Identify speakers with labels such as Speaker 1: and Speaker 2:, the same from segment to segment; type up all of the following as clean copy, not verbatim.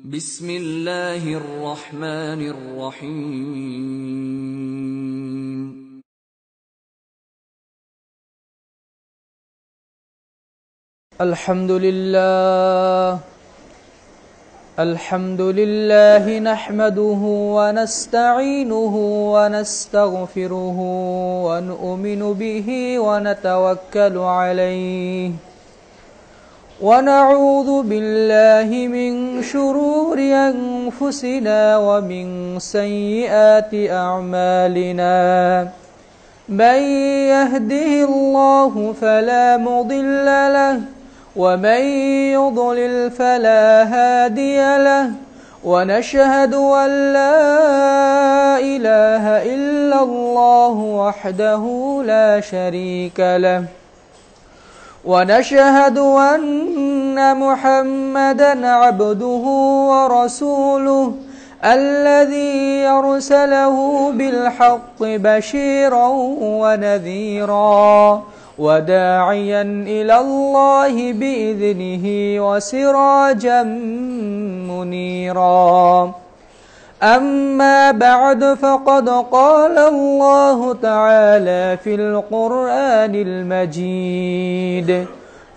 Speaker 1: بسم الله الرحمن الرحيم
Speaker 2: الحمد لله نحمده ونستعينه ونستغفره ونؤمن به ونتوكل عليه ونعوذ بالله من شرور أنفسنا ومن سيئات أعمالنا من يهده الله فلا مضل له ومن يضلل فلا هادي له ونشهد أن لا إله إلا الله وحده لا شريك له ونشهد أن محمدًا عبده ورسوله الذي أرسله بالحق بشيرًا ونذيرًا وداعيًا إلى الله بإذنه وسراجًا منيرًا أما بعد فقد قال الله تعالى في القرآن المجيد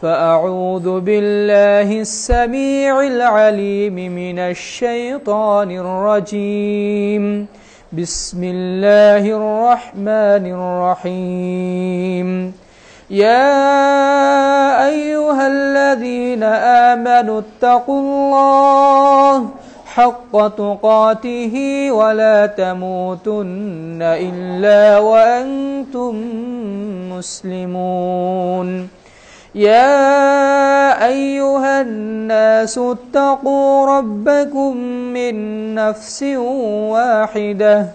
Speaker 2: فأعوذ بالله السميع العليم من الشيطان الرجيم بسم الله الرحمن الرحيم يا أيها الذين آمنوا اتقوا الله حق تقاته ولا تموتن إلا وأنتم مسلمون يا أيها الناس اتقوا ربكم من نفس واحدة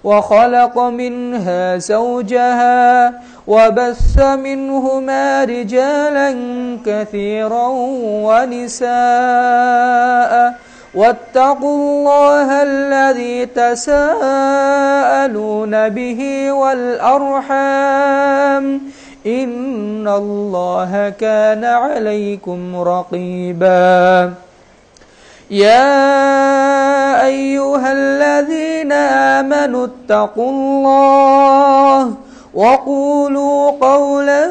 Speaker 2: وخلق منها زوجها وبث منهما رجالا كثيرا ونساء واتقوا الله الذي تساءلون به والأرحام إن الله كان عليكم رقيبا يا أيها الذين آمنوا اتقوا الله وقولوا قولا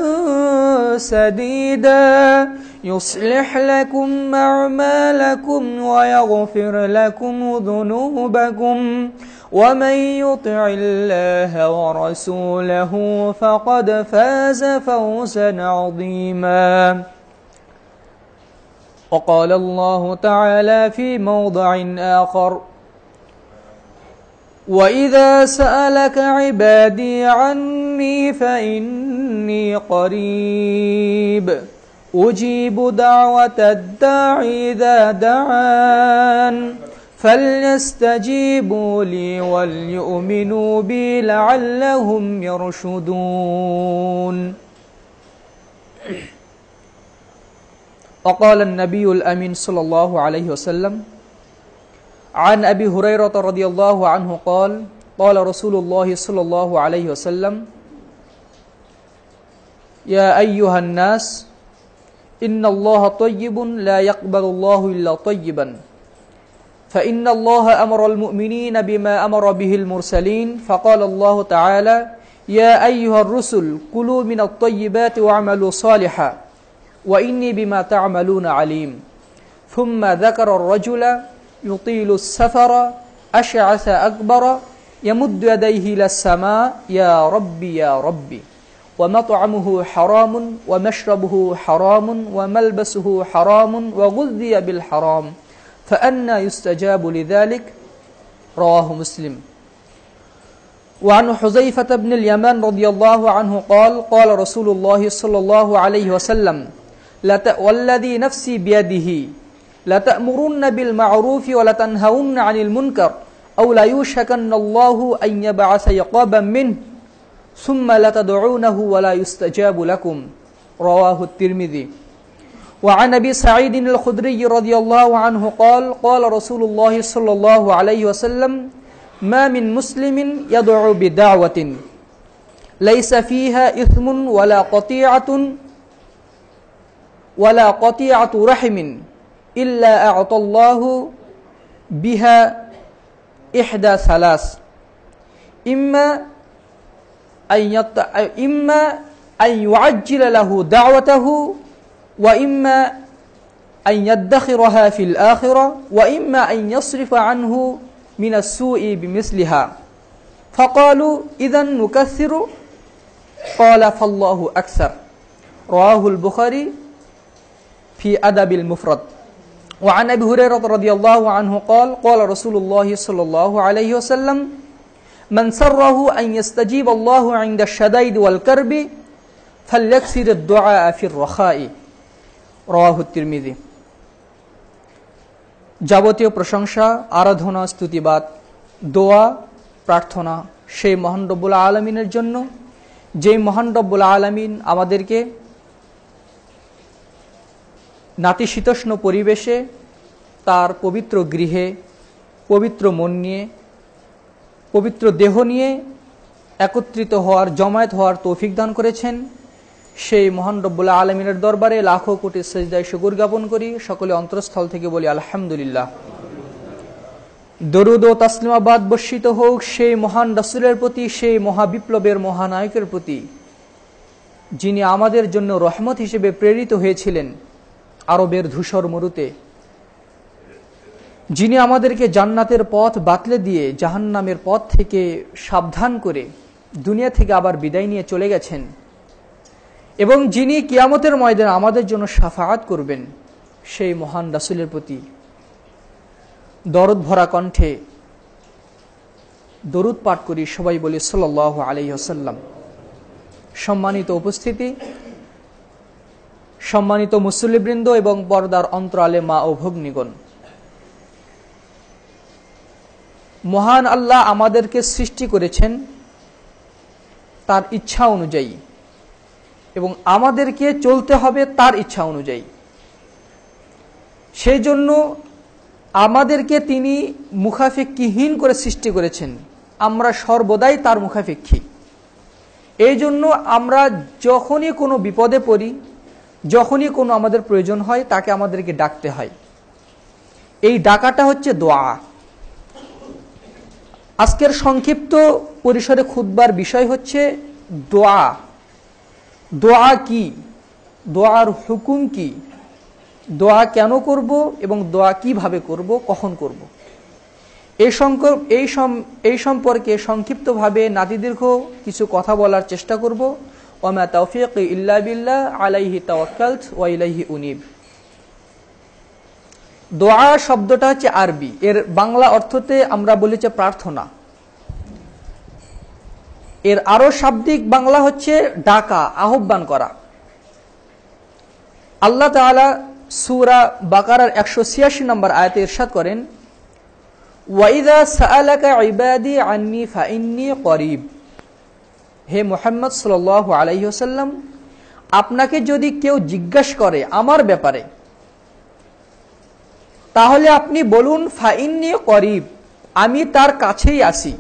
Speaker 2: سديدا يصلح لكم أعمالكم ويغفر لكم ذنوبكم ومن يطع الله ورسوله فقد فاز فوزا عظيما وقال الله تعالى في موضع آخر وإذا سألك عبادي عني فإني قريب أجيب دعوة الداعي إذا دعان فليستجيبوا لي وليؤمنوا بي لعلهم يرشدون وقال النبي الأمين صلى الله عليه وسلم عن أبي هريرة رضي الله عنه قال قال رسول الله صلى الله عليه وسلم يا أيها الناس إن الله طيب لا يقبل الله إلا طيبا فإن الله أمر المؤمنين بما أمر به المرسلين فقال الله تعالى يا أيها الرسل كلوا من الطيبات واعملوا صالحا وإني بما تعملون عليم ثم ذكر الرجل يطيل السفر أشعث أكبر يمد يديه إلى السماء يا ربي يا ربي ومطعمه حرام ومشربه حرام وملبسه حرام وغذي بالحرام فأنى يستجاب لذلك رواه مسلم وعن حذيفة بن اليمان رضي الله عنه قال قال رسول الله صلى الله عليه وسلم والذي نفسي بيده لتأمرن بالمعروف ولتنهون عن المنكر أو لا يوشكن الله أن يبعث عقابا منه ثم لتدعونه ولا يستجاب لكم رواه الترمذي وعن أبي سعيد الخدري رضي الله عنه قال قال رسول الله صلى الله عليه وسلم ما من مسلم يدعو بدعوة ليس فيها إثم ولا قطيعة رحم إلا أعطى الله বিহা ইহদা সালাস, ইম্মা আন ইউআজ্জিলা লাহু দাওয়াতাহু ওয়া ইম্মা আন ইয়াদখিরাহা ফিল আখিরাহ ওয়া ইম্মা আন ইয়াসরিফা আনহু মিনাস সুই বিমিসলিহা। ফাকালু ইযান নুকাসসিরু ক্বালা ফাল্লাহু আকসার। রাওয়াহুল বুখারী ফি আদাবিল মুফরাদ। وعن أبي هريرة رضي الله عنه قال قال رسول الله صلى الله عليه وسلم من سره أن يستجيب الله عند الشدائد والكرب فليكثر الدعاء في الرخاء رواه الترمذي। যাবতীয় প্রশংসা, আরাধনা, স্তুতিবাদ, দোয়া, প্রার্থনা সেই মহান রব্বুল আলামিনের জন্য, যেই মহান রব্বুল আলামিন আমাদেরকে নাতিশীতোষ্ণ পরিবেশে তার পবিত্র গৃহে পবিত্র মন নিয়ে পবিত্র দেহ নিয়ে একত্রিত হওয়ার, জমায়েত হওয়ার তৌফিক দান করেছেন। সেই মহান রব্বুল আলামিনের দরবারে লাখো কোটি সিজদায় শুকর জ্ঞাপন করি। সকলে অন্তরস্থল থেকে বলি আলহামদুলিল্লাহ। দরুদ ও তাসলিমাবাদ বর্ষিত হোক সেই মহান রাসূলের প্রতি, সেই মহাবিপ্লবের মহানায়কের প্রতি, যিনি আমাদের জন্য রহমত হিসেবে প্রেরিত হয়েছিলেন আরবের ধূসর মরুতে, যিনি আমাদেরকে জান্নাতের পথ বাতলে দিয়ে জাহান্নামের পথ থেকে সাবধান করে দুনিয়া থেকে আবার বিদায় নিয়ে চলে গেছেন, এবং যিনি কিয়ামতের ময়দানে আমাদের জন্য শাফাআত করবেন, সেই মহান রাসূলের প্রতি দরদ ভরা কণ্ঠে দরুদ পাঠ করি। সবাই বলি সাল্লাল্লাহু আলাইহি ওয়াসাল্লাম। সম্মানিত উপস্থিতি, সম্মানিত মুসল্লিবৃন্দ এবং পর্দার অন্তরালে মা ও ভগ্নীগণ, মহান আল্লাহ আমাদেরকে সৃষ্টি করেছেন তার ইচ্ছা অনুযায়ী, এবং আমাদেরকে চলতে হবে তার ইচ্ছা অনুযায়ী। সেই জন্য আমাদেরকে তিনি মুখাফেক্ষিহীন করে সৃষ্টি করেছেন। আমরা সর্বদাই তার মুখাপেক্ষী। এই জন্য আমরা যখনই কোনো বিপদে পড়ি, যখনই কোনো আমাদের প্রয়োজন হয়, তাকে আমাদেরকে ডাকতে হয়। এই ডাকাটা হচ্ছে দোয়া। আজকের সংক্ষিপ্ত পরিসরে খুতবার বিষয় হচ্ছে দোয়া। দোয়া কি, দোয়ার হুকুম কি, দোয়া কেন করব এবং দোয়া কিভাবে করব, কখন করব, এই সম্পর্কে সংক্ষিপ্তভাবে নাতিদীর্ঘ কিছু কথা বলার চেষ্টা করব। ওয়ামা তাওফীকি ইল্লা বিল্লাহ আলাইহি তাওয়াক্কালতু ওয়া ইলাইহি উনীব। দোয়া শব্দটা হচ্ছে আরবি, এর বাংলা অর্থতে আমরা বলি যে প্রার্থনা। এর আরো শাব্দিক বাংলা হচ্ছে ডাকা, আহ্বান করা। আল্লাহ তাআলা সূরা বাকারার 186 নম্বর আয়াতে ইরশাদ করেন, ওয়াইদা সাআলাকা ইবাদি আন্নী ফাইন্নী করিব। হে মুহাম্মদ সাল্লাল্লাহু আলাইহি ওয়াসাল্লাম, আপনাকে যদি কেউ জিজ্ঞাসা করে আমার ব্যাপারে, তাহলে আপনি বলুন ফাইন্নী করিব, আমি তার কাছেই আছি।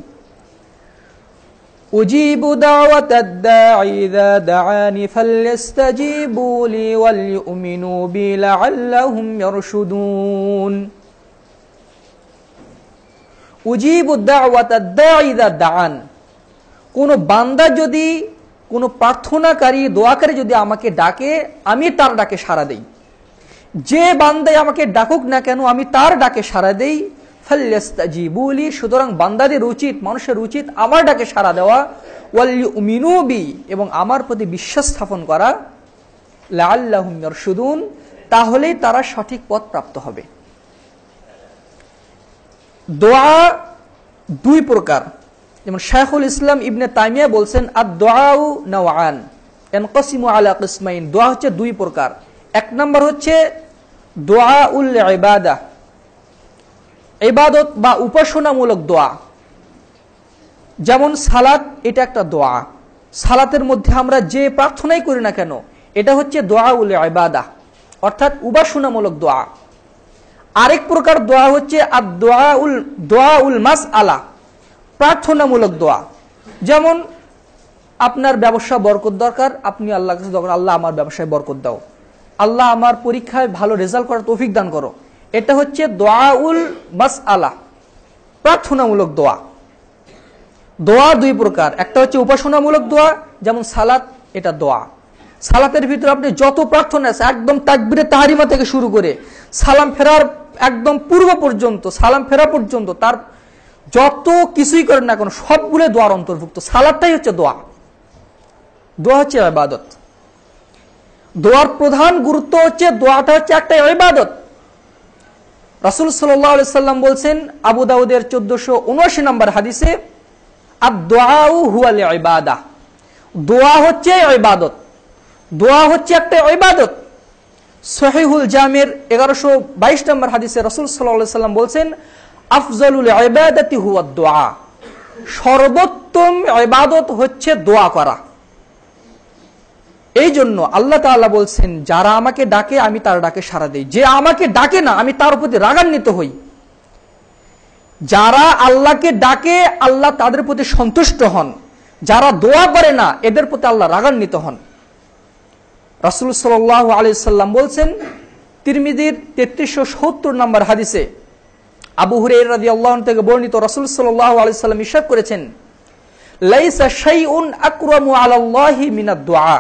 Speaker 2: উজিবু দাওয়াতাদ দাঈ ইযা দাআনি ফালইস্তাজিবু লি ওয়াল ইউমিনু বি লাআল্লাহুম ইয়ারশুদুন। উজিবু দাওয়াতাদ দাঈ ইযা দাআন, কোন বান্দা যদি, কোন প্রার্থনাকারী, দোয়াকারী যদি আমাকে ডাকে, আমি তার ডাকে সাড়া দেই। যে বান্দাই আমাকে ডাকুক না কেন, আমি তার ডাকে সাড়া দেই। ফালইস্তাজিবু লি, সুতরাং বান্দাদের উচিত, মানুষের উচিত আমার ডাকে সাড়া দেওয়া। ওয়াল ইউমিনু বি, এবং আমার প্রতি বিশ্বাস স্থাপন করা। লাআল্লাহুম ইয়ারশুদুন, তাহলেই তারা সঠিক পথ প্রাপ্ত হবে। দোয়া দুই প্রকার, যেমন শাইখুল ইসলাম ইবনে তাইমিয়া বলছেন, আদ-দুআউ নাওআন ইয়ানকাসিমু আলা কিসমাইন। দোয়া হচ্ছে দুই প্রকার। এক নম্বর হচ্ছে দুআউল ইবাদাহ, ইবাদত বা উপাসনামূলক দোয়া। যেমন সালাত, এটা একটা দোয়া। সালাতের মধ্যে আমরা যে প্রার্থনাই করি না কেন, এটা হচ্ছে দুআউল ইবাদাহ, অর্থাৎ উপাসনামূলক দোয়া। আরেক প্রকার দোয়া হচ্ছে দুআউল মাসআলা, প্রার্থনামূলক দোয়া। যেমন আপনার ব্যবসা বরকত দরকার, আপনি আল্লাহর কাছে দরকার, আল্লাহ আমার ব্যবসায় বরকত দাও, আল্লাহ আমার পরীক্ষায় ভালো রেজাল্ট করার তৌফিক দান করো। এটা হচ্ছে দোয়াউল মাসআলা, প্রার্থনামূলক দোয়া। দোয়া দুই প্রকার, একটা হচ্ছে উপাসনামূলক দোয়া, যেমন সালাত, এটা দোয়া। সালাতের ভিতরে আপনি যত প্রার্থনা আছে, একদম তাকবীরে তাহরিমা থেকে শুরু করে সালাম ফেরার একদম পূর্ব পর্যন্ত, সালাম ফেরা পর্যন্ত তার যত কিছুই করেন না কেন সবগুলো দোয়ার অন্তর্ভুক্ত। সালাতটাই হচ্ছে দোয়া। দোয়া হচ্ছে ইবাদত। দোয়ার প্রধান গুরুত্ব হচ্ছে দোয়াটা হচ্ছে একটা ইবাদত। রাসূল সাল্লাল্লাহু আলাইহি সাল্লাম বলছেন আবু দাউদের 1479 নম্বর হাদিসে, আদ-দুআউ হুয়াল ইবাদাহ, দোয়া হচ্ছে ইবাদত। দোয়া হচ্ছে একটা ইবাদত। সহিহুল জামির 1122 নম্বর হাদিসে রাসূল সাল্লাল্লাহু আলাইহি সাল্লাম বলছেন, আফজালুল ইবাদাতি হুয়াদ দুআ, সর্বোত্তম ইবাদত হচ্ছে দোয়া করা। এই জন্য আল্লাহ তাআলা বলছেন, যারা আমাকে ডাকে আমি তার ডাকে সাড়া দেই, যে আমাকে ডাকে না আমি তার প্রতি রাগান্বিত হই। যারা আল্লাহকে ডাকে আল্লাহ তাদের প্রতি সন্তুষ্ট হন, যারা দোয়া করে না এদের প্রতি আল্লাহ রাগান্বিত হন। রাসূল সাল্লাল্লাহু আলাইহি সাল্লাম বলছেন তিরমিজির 3370 নম্বর হাদিসে, আবু হুরায়রা রাদিয়াল্লাহু আনহু থেকে বর্ণিত, রাসূল সাল্লাল্লাহু আলাইহি সাল্লাম ইরশাদ করেছেন, লাইসা শাইউন আকরামু আলাল্লাহি মিনাদ দুআ,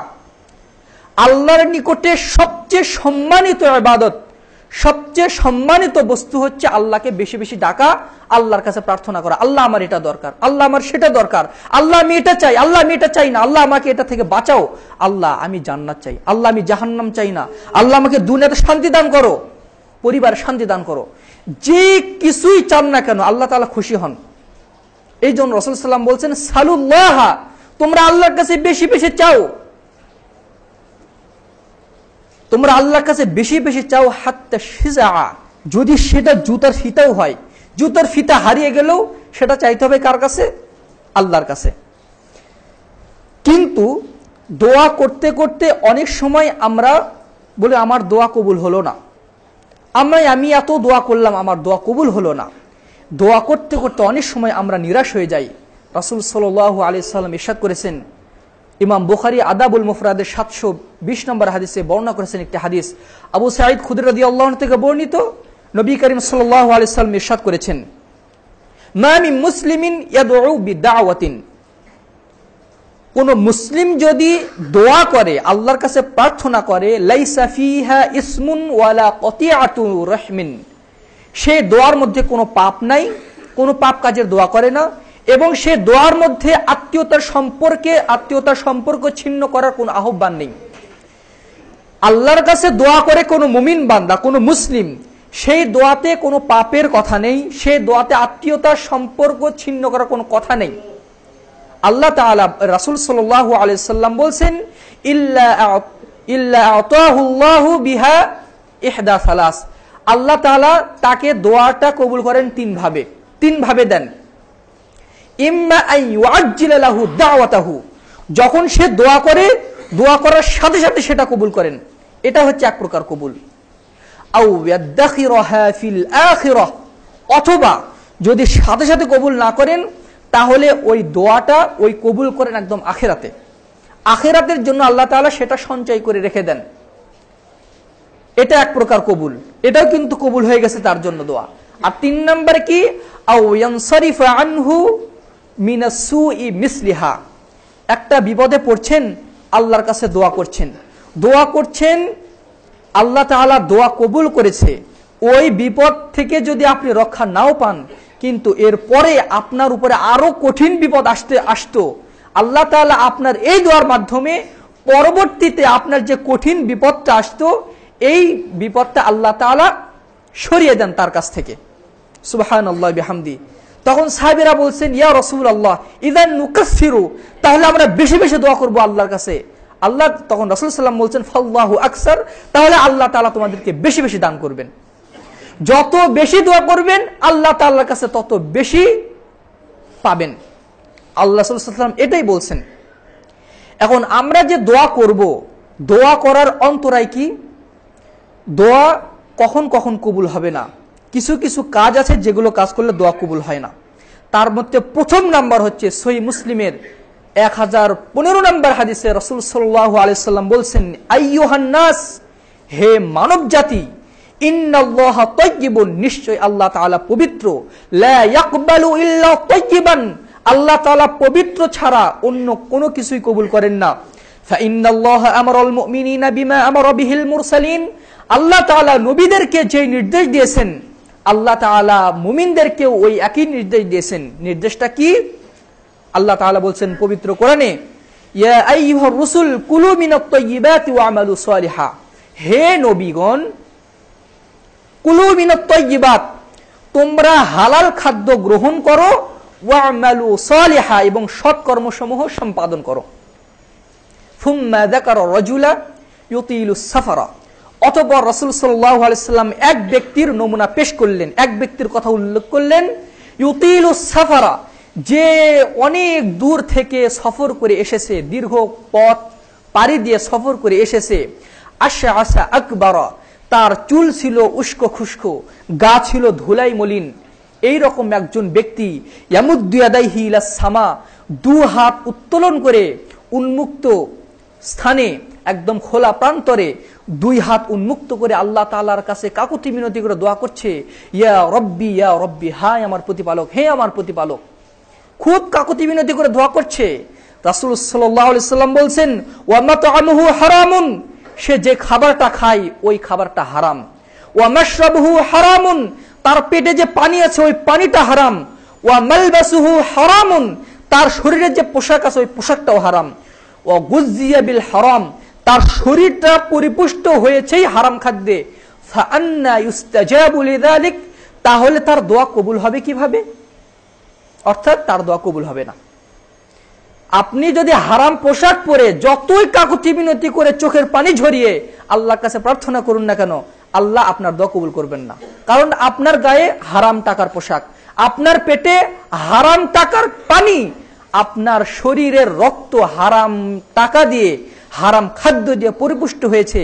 Speaker 2: আল্লাহর নিকটে সবচেয়ে সম্মানিত ইবাদত, সবচেয়ে সম্মানিত বস্তু হচ্ছে আল্লাহকে বেশি বেশি ডাকা, আল্লাহর কাছে প্রার্থনা করা, আল্লাহ আমার এটা দরকার, আল্লাহ আমার সেটা দরকার, আল্লাহ আমি এটা চাই, আল্লাহ আমি এটা চাই না, আল্লাহ আমাকে এটা থেকে বাঁচাও, আল্লাহ আমি জান্নাত চাই, আল্লাহ আমি জাহান্নাম চাই না, আল্লাহ আমাকে দুনিয়াতে শান্তি দান করো, পরিবারে শান্তি দান করো। যে কিছুই চান না কেন আল্লাহ তাআলা খুশি হন। এই জন্য রাসূল সাল্লাল্লাহু আলাইহি ওয়াসাল্লাম বলছেন, সালুল্লাহ, তোমরা আল্লাহর কাছে বেশি বেশি চাও, তোমরা আল্লাহর কাছে বেশি বেশি চাও, হাত্তা শিজা, যদি সেটা জুতার ফিতাও হয়, জুতার ফিতা হারিয়ে গেলেও সেটা চাইতে হবে কার কাছে? আল্লাহর কাছে। কিন্তু দোয়া করতে করতে অনেক সময় আমরা বলি আমার দোয়া কবুল হলো না, আমি এত দোয়া করলাম আমার দোয়া কবুল হলো না। দোয়া করতে করতে অনেক সময় আমরা নিরাশ হয়ে যাই। রাসূল সাল্লাল্লাহু আলাইহি সাল্লাম ইরশাদ করেছেন, ইমাম বুখারী আদাবুল মুফরাদের 720 নম্বর হাদিসে বর্ণনা করেছেন একটি হাদিস, আবু সাঈদ খুদরি রাদিয়াল্লাহু আনহু থেকে বর্ণিত, নবী করিম সাল্লাল্লাহু আলাইহি সাল্লাম ইরশাদ করেছেন, মা মিন মুসলিমিন ইয়াদউ বিদাওয়াতিন, কোন মুসলিম যদি দোয়া করে, আল্লাহর কাছে প্রার্থনা করে, লাইসা ফিহা ইসমুন ওয়ালা কতিআতু রাহমিন, সে দোয়ার মধ্যে কোনো পাপ নাই, কোনো পাপ কাজের দোয়া করে না, এবং সে দোয়ার মধ্যে আত্মীয়তার সম্পর্ক ছিন্ন করার কোনো আহ্বান নেই। আল্লাহর কাছে দোয়া করে কোনো মুমিন বান্দা, কোনো মুসলিম, সেই দোয়াতে কোনো পাপের কথা নেই, সেই দোয়াতে আত্মীয়তার সম্পর্ক ছিন্ন করার কোনো কথা নেই। আল্লাহ তাআলা, রাসূল সাল্লাল্লাহু আলাইহি সাল্লাম বলছেন, ইল্লা আতাহুল্লাহু বিহা ইহদা সালাস, আল্লাহ তাআলা তাকে দোয়াটা কবুল করেন তিন ভাবে দেন। ইম্মা আন ইউআজ্জিলা লাহু দাওয়াতাহু, যখন সে দোয়া করে, দোয়া করার সাথে সাথে সেটা কবুল করেন, এটা হচ্ছে এক প্রকার কবুল। আও ইয়াদাখিরাহা ফিল আখিরাহ, অথবা যদি সাথে সাথে কবুল না করেন তাহলে ওই দোয়াটা ওই কবুল করেন একদম আখিরাতে, আখিরাতের জন্য আল্লাহ তাআলা সেটা সঞ্চয় করে রেখে দেন। এটা এক প্রকার কবুল, এটাও কিন্তু কবুল হয়ে গেছে তার জন্য দোয়া। আর 3 নম্বরে কি, আও ইয়ানসারিফা আনহু মিনাস সুই মিসলিহা, একটা বিপদে পড়ছেন, আল্লাহর কাছে দোয়া করছেন, আল্লাহ তাআলা দোয়া কবুল করেছে, ওই বিপদ থেকে যদি আপনি রক্ষা নাও পান, কিন্তু এরপরে আপনার উপরে আরো কঠিন বিপদ আসতো, আল্লাহ তাআলা আপনার এই দোয়ার মাধ্যমে পরবর্তীতে আপনার যে কঠিন বিপদটা আসতো, এই বিপদটা আল্লাহ তাআলা সরিয়ে দেন তার কাছ থেকে। সুবহানাল্লাহ বিহামদি। তখন সাহাবীরা বলছেন, ইয়া রাসূলুল্লাহ ইযান নুকাসসিরু, তাহলে আমরা বেশি বেশি দোয়া করব আল্লাহর কাছে। আল্লাহ তখন রাসূল সাল্লাল্লাহু আলাইহি ওয়াসাল্লাম বলছেন, ফাল্লাহু আকসার, তাহলে আল্লাহ তাআলা তোমাদেরকে বেশি বেশি দান করবেন। যত বেশি দোয়া করবেন আল্লাহ তাআলার কাছে তত বেশি পাবেন। আল্লাহ সাল্লাল্লাহু আলাইহি ওয়াসাল্লাম এটাই বলছেন। এখন আমরা যে দোয়া করব, দোয়া করার অন্তরায় কি? দোয়া কখন কখন কবুল হবে না, কিছু কিছু কাজ আছে যেগুলো কাজ করলে দোয়া কবুল হয় না। তার মধ্যে প্রথম নাম্বার হচ্ছে সহিহ মুসলিমের 1015 নম্বর হাদিসে রাসূল সাল্লাল্লাহু আলাইহি সাল্লাম বলছেন, আইয়ুহান নাস, হে মানব জাতি, ইন্নাল্লাহা তাইয়্যিবুন, নিশ্চয় আল্লাহ তাআলা পবিত্র, লা ইয়াকবালু ইল্লা তাইয়্যিবান, আল্লাহ তাআলা পবিত্র ছাড়া অন্য কোনো কিছুই কবুল করেন না। ফাইন্নাল্লাহা আমারাল মুমিনিনা বিমা আমারা বিহিল মুরসালিন, আল্লাহ তাআলা নবীদেরকে যে নির্দেশ দিয়েছেন আল্লাহ তাআলা মুমিনদেরকেও ওই একই নির্দেশ দিয়েছেন। নির্দেশটা কি? আল্লাহ তাআলা বলছেন পবিত্র কোরআনে, ইয়া আইয়ুহার রাসূল কুলু মিনাত তাইয়্যিবাতি ওয়া'মালু সালিহা, হে নবীগণ কুলু মিনাত তাইয়্যিবাত, তোমরা হালাল খাদ্য গ্রহণ করো, ওয়া'মালু সালিহা, এবং সৎ কর্মসমূহ সম্পাদন করো। সুম্মা যাকারা রাজুলা ইউতিলুস সাফারা, অতঃপর রাসূল সাল্লাল্লাহু আলাইহি সাল্লাম এক ব্যক্তির নমুনা পেশ করলেন, এক ব্যক্তির কথা উল্লেখ করলেন, ইউতিলুস সাফারা, যে অনেক দূর থেকে সফর করে এসেছে, দীর্ঘ পথ পাড়ি দিয়ে সফর করে এসেছে। আশআসা আকবারা, তার চুল ছিল উস্কো খুস্কো, গা ছিল ধুলাই মলিন, এই রকম একজন ব্যক্তি, ইয়ামুদ্দু ইয়াদাইহি ইলাস সামা, দু হাত উত্তোলন করে উন্মুক্ত স্থানে একদম খোলা প্রান্তরে দুই হাত উন্মুক্ত করে আল্লাহ তাআলার কাছে কাকুতি মিনতি করে দোয়া করছে, ইয়া রব্বি, হায় আমার প্রতিপালক, হে আমার প্রতিপালক। খুব কাকুতি মিনতি করে দোয়া করছে। রাসূল সাল্লাল্লাহু আলাইহি সাল্লাম বলছেন, ওয়া মাতআমুহু হারামুন, সে যে খাবারটা খায় ওই খাবারটা হারাম। ওয়া মাশরাবুহু হারামুন, তার পেটে যে পানি আছে ওই পানিটা হারাম। ওয়া মালবাসুহু হারামুন, তার শরীরে যে পোশাক আছে ওই পোশাকটাও হারাম। ওয়া গুযিয়া বিল হারাম, তার শরীরটা পরিপুষ্ট হয়েছেই হারাম খাদ্যে। ফাআন্না ইউস্তাজাবু লিযালিক, তাহলে তার দোয়া কবুল হবে কিভাবে? অর্থাৎ তার দোয়া কবুল হবে না। আপনি যদি হারাম পোশাক পরে যতই কাকুতি মিনতি করে চোখের পানি ঝরিয়ে আল্লাহর কাছে প্রার্থনা করুন না কেন, আল্লাহ আপনার দোয়া কবুল করবেন না। কারণ আপনার গায়ে হারাম টাকার পোশাক, আপনার পেটে হারাম টাকার পানি, আপনার শরীরের রক্ত হারাম টাকা দিয়ে, হারাম খাদ্য দিয়ে পরিপুষ্ট হয়েছে।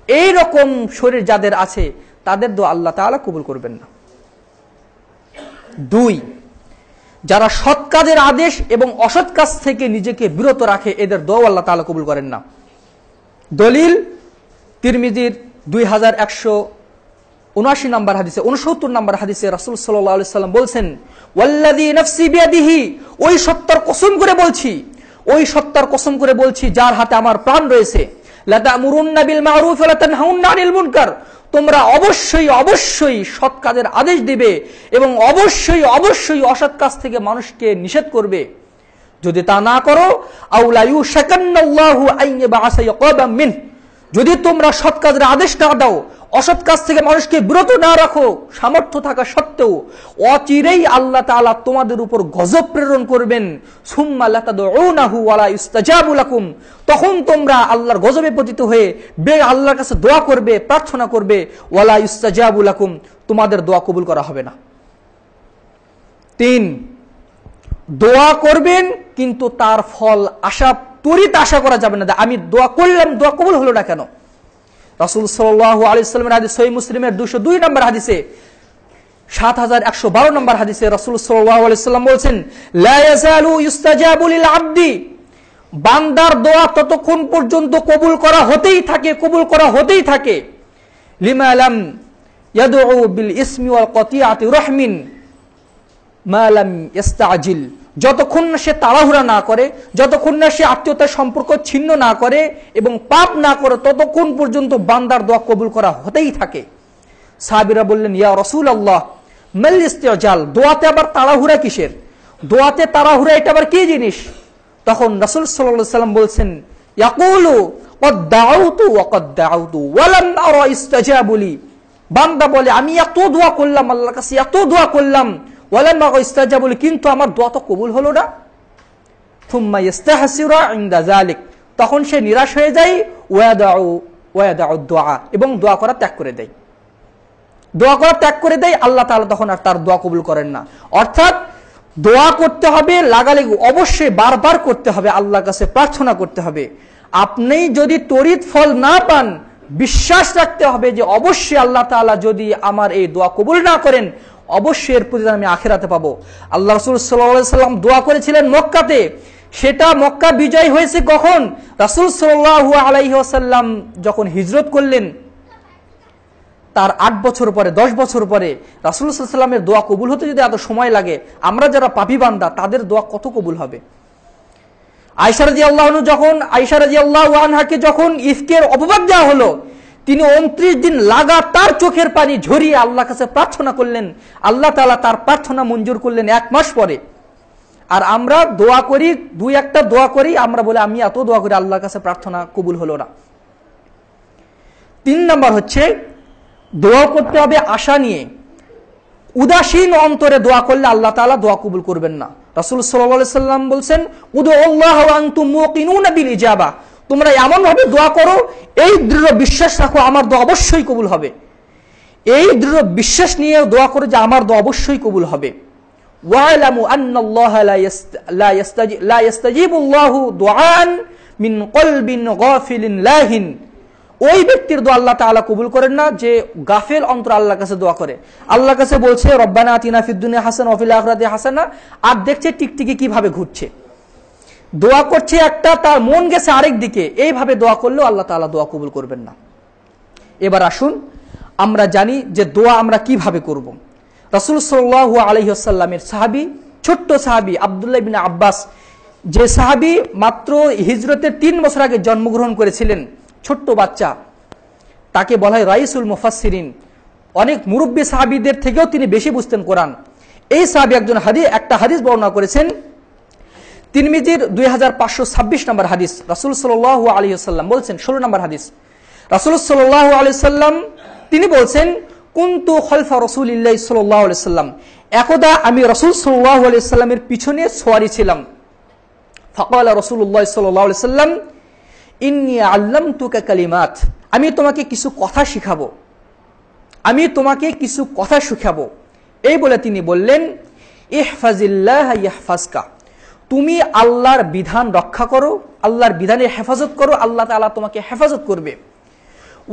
Speaker 2: এই রকম শরীর যাদের আছে তাদের দোয়া আল্লাহ তাআলা কবুল করবেন না। 2, যারা সৎ কাজের আদেশ এবং অসৎ কাজ থেকে নিজেকে বিরত রাখে এদের দোয়া আল্লাহ তাআলা কবুল করেন না। দলিল তিরমিজির 2179 নম্বর হাদিসে, 69 নম্বর হাদিসে রাসূল সাল্লাল্লাহু আলাইহি সাল্লাম বলছেন, ওয়াল্লাযী নাফসি বিয়াদিহি, ওই সত্তার কসম করে বলছি, ওই সত্তার কসম করে বলছি যার হাতে আমার প্রাণ রয়েছে, লা তা'মুরুন্না বিল মা'রুফ ওয়া লা তানহাউন্না আনিল মুনকার, তোমরা অবশ্যই অবশ্যই সৎ কাজের আদেশ দিবে এবং অবশ্যই অবশ্যই অসৎ কাজ থেকে মানুষকে নিষেধ করবে। যদি তা না করো, আউলা ইউশাকান্নাল্লাহু আইয়াবআসা ইয়াকাবাম মিন, যদি তোমরা সৎ কাজের আদেশ না দাও, অসৎ কাজ থেকে মানুষকে বিরত না রাখো সামর্থ্য থাকা সত্ত্বেও, অচিরেই আল্লাহ তাআলা তোমাদের উপর গজব প্রেরণ করবেন। সুম্মা লাতাদউনাহু ওয়ালা ইস্তাজাবু লাকুম, তখন তোমরা আল্লাহর গজবে পতিত হয়ে আল্লাহর কাছে দোয়া করবে, প্রার্থনা করবে, ওয়ালা ইস্তাজাবু লাকুম, তোমাদের দোয়া কবুল করা হবে না। 3, দোয়া করবেন কিন্তু তার ফল ত্বরিত আশা করা যাবে না। আমি দোয়া করলাম, দোয়া কবুল হলো না কেন? রাসূল সাল্লাল্লাহু আলাইহি সাল্লামের হাদিস সহিহ মুসলিমের 202 নম্বর হাদিসে, 7112 নম্বর হাদিসে রাসূল সাল্লাল্লাহু আলাইহি সাল্লাম বলেন, লা ইয়াজালু ইস্তাজাবু লিল আবদি, বান্দার দোয়া ততক্ষণ পর্যন্ত কবুল করা হতেই থাকে, লিমা লাম ইয়াদউ বিল ইসমি ওয়াল কতিআতি রাহমিন মা লাম ইস্তাজিল, যতক্ষণ না সে তাড়াহুড়া না করে, যতক্ষণ না সে আত্মীয়তার সম্পর্ক ছিন্ন না করে এবং পাপ না করে, ততক্ষণ পর্যন্ত বান্দার দোয়া কবুল করা হতেই থাকে। সাহাবীরা বললেন, ইয়া রাসূলুল্লাহ মাল ইস্তিজাল, দোয়াতে আবার তাড়াহুড়া কিসের? দোয়াতে তাড়াহুড়া এটা আবার কি জিনিস? তখন রাসূল সাল্লাল্লাহু আলাইহি ওয়াসাল্লাম বলছেন, ইয়াকুলু ক্বাদ দাউতু ওয়া ক্বাদ দাউতু ওয়া লাম আরা ইস্তাজাবু লি, বান্দা বলে আমি এত দোয়া করলাম আল্লাহর কাছে, এত দোয়া করলাম, ওয়ালাম আরা ইস্তাজাবু লি, কিন্তু আমার দোয়া তো কবুল হলো না। থুম্মা ইস্তাহসিরা ইনদা যালিক, তখন সে নিরাশ হয়ে যায়, ওয়াদাউ দুআ, এবং দোয়া করা ত্যাগ করে দেয়। আল্লাহ তাআলা তখন আর তার দোয়া কবুল করেন না। অর্থাৎ দোয়া করতে হবে, লাগালাগি অবশ্যই বারবার করতে হবে, আল্লাহর কাছে প্রার্থনা করতে হবে। আপনি যদি তড়িৎ ফল না পান, বিশ্বাস রাখতে হবে যে অবশ্যই আল্লাহ তাআলা যদি আমার এই দোয়া কবুল না করেন, অবশ্যই এর প্রতিদান আমি আখিরাতে পাবো। আল্লাহ রাসূল সাল্লাল্লাহু আলাইহি সাল্লাম দোয়া করেছিলেন মক্কাতে, সেটা মক্কা বিজয় হয়েছে কখন? রাসূল সাল্লাল্লাহু আলাইহি ওয়াসাল্লাম যখন হিজরত করলেন, তার 8 বছর পরে 10 বছর পরে রাসূল সাল্লাল্লাহু আলাইহি ওয়াসাল্লামের দোয়া কবুল হতে যদি এত সময় লাগে, আমরা যারা পাপী বান্দা তাদের দোয়া কত কবুল হবে। আয়েশা রাদিয়াল্লাহু আনহাকে যখন ইফকের অপবাদ দেওয়া হলো, তিনি 29 দিন লাগাতার চোখের পানি ঝরিয়ে আল্লাহর কাছে প্রার্থনা করলেন, আল্লাহ তাআলা তার প্রার্থনা মঞ্জুর করলেন 1 মাস পরে। আর আমরা দোয়া করি, 2-1টা দোয়া করি, আমরা বলে আমি এত দোয়া করি আল্লাহর কাছে প্রার্থনা কবুল হলো না। 3 নাম্বার হচ্ছে দোয়া করতে হবে আশা নিয়ে। উদাসীন অন্তরে দোয়া করলে আল্লাহ তাআলা দোয়া কবুল করবেন না। রাসূল সাল্লাল্লাহু আলাইহি সাল্লাম বলছেন, উদুল্লাহ ওয়া আনতুম মুকিনুনা বিল ইজাবা, তোমরা এমন ভাবে দোয়া করো, এই দৃঢ় বিশ্বাস রাখো আমার দোয়া অবশ্যই কবুল হবে। এই দৃঢ় বিশ্বাস নিয়ে দোয়া করো যে আমার দোয়া অবশ্যই কবুল হবে। ওয়ালামু আন্নাল্লাহা লা ইস্তাজিবুল্লাহু দুআন মিন কলবিন গাফিলিন লাহিন, ওই ব্যক্তির দোয়া আল্লাহ তাআলা কবুল করেন না যে গাফেল অন্তর আল্লাহর কাছে দোয়া করে। আল্লাহর কাছে বলছে রব্বানা আতিনা ফিদ দুনিয়া হাসানা ওয়া ফিল আখিরাতি হাসানা, আর দেখছে টিকটিকি কিভাবে ঘুরছে, দোয়া করছে একটা, তার মন গেছে আরেক দিকে, এইভাবে দোয়া করলেও আল্লাহ তাআলা দোয়া কবুল করবেন না। এবার আসুন আমরা জানি যে দোয়া আমরা কিভাবে করব। রাসূল সাল্লাল্লাহু আলাইহি ওয়াসাল্লামের সাহাবী, ছোট্ট সাহাবী আব্দুল্লাহ ইবনে আব্বাস, যে সাহাবী মাত্র হিজরতের 3 বছর আগে জন্মগ্রহণ করেছিলেন, ছোট্ট বাচ্চা, তাকে বলা হয় রাইসুল মুফাসসিরিন। অনেক মুরব্বী সাহাবীদের থেকেও তিনি বেশি বুঝতেন কোরআন। এই সাহাবী একটা হাদিস বর্ণনা করেছেন, তিরমিজির 2526 নম্বর হাদিস। রাসূল সাল্লাল্লাহু আলাইহি ওয়াসাল্লাম বলছেন, 16 নম্বর হাদিস, রাসূল সাল্লাল্লাহু আলাইহি ওয়াসাল্লাম তিনি বলছেন, কুনতু খালফা রাসূলিল্লাহি সাল্লাল্লাহু আলাইহি ওয়াসাল্লাম, একদা আমি রাসূল সাল্লাল্লাহু আলাইহি ওয়াসাল্লামের পিছনে সওয়ারি ছিলাম। ফাকালা রাসূলুল্লাহ সাল্লাল্লাহু আলাইহি ওয়াসাল্লাম, ইন্নী আল্লামতুকা কালিমাত, আমি তোমাকে কিছু কথা শিখাবো, আমি তোমাকে কিছু কথা শিখাবো। এই বলে তিনি বললেন, ইহফাজিল্লাহ ইয়াহফাজকা, তুমি আল্লাহর বিধান রক্ষা করো, আল্লাহর বিধানের হেফাজত করো, আল্লাহ তাআলা তোমাকে হেফাজত করবে।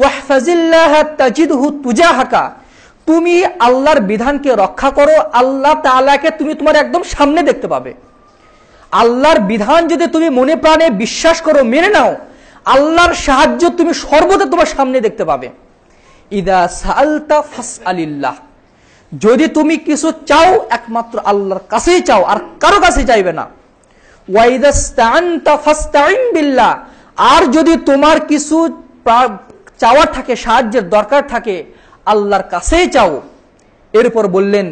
Speaker 2: ওয়াহফাজিল্লাহ তাজিদহু তুজাহাকা, তুমি আল্লাহর বিধানকে রক্ষা করো, আল্লাহ তাআলাকে তুমি তোমার একদম সামনে দেখতে পাবে। আল্লাহর বিধান যদি তুমি মনে প্রাণে বিশ্বাস করো, মেনে নাও, আল্লাহর সাহায্য তুমি সর্বদা তোমার সামনে দেখতে পাবে। ইদা সাআলতা ফাসআলিল্লাহ, যদি তুমি কিছু চাও একমাত্র আল্লাহর কাছেই চাও, আর কারো কাছে চাইবে না। ওয়া ইদা ইসতাআনতা ফাসতাইন বিল্লাহ, আর যদি তোমার কিছু চাওয়ার থাকে, সাহায্যের দরকার থাকে, আল্লাহর কাছেই চাও। এরপর বললেন,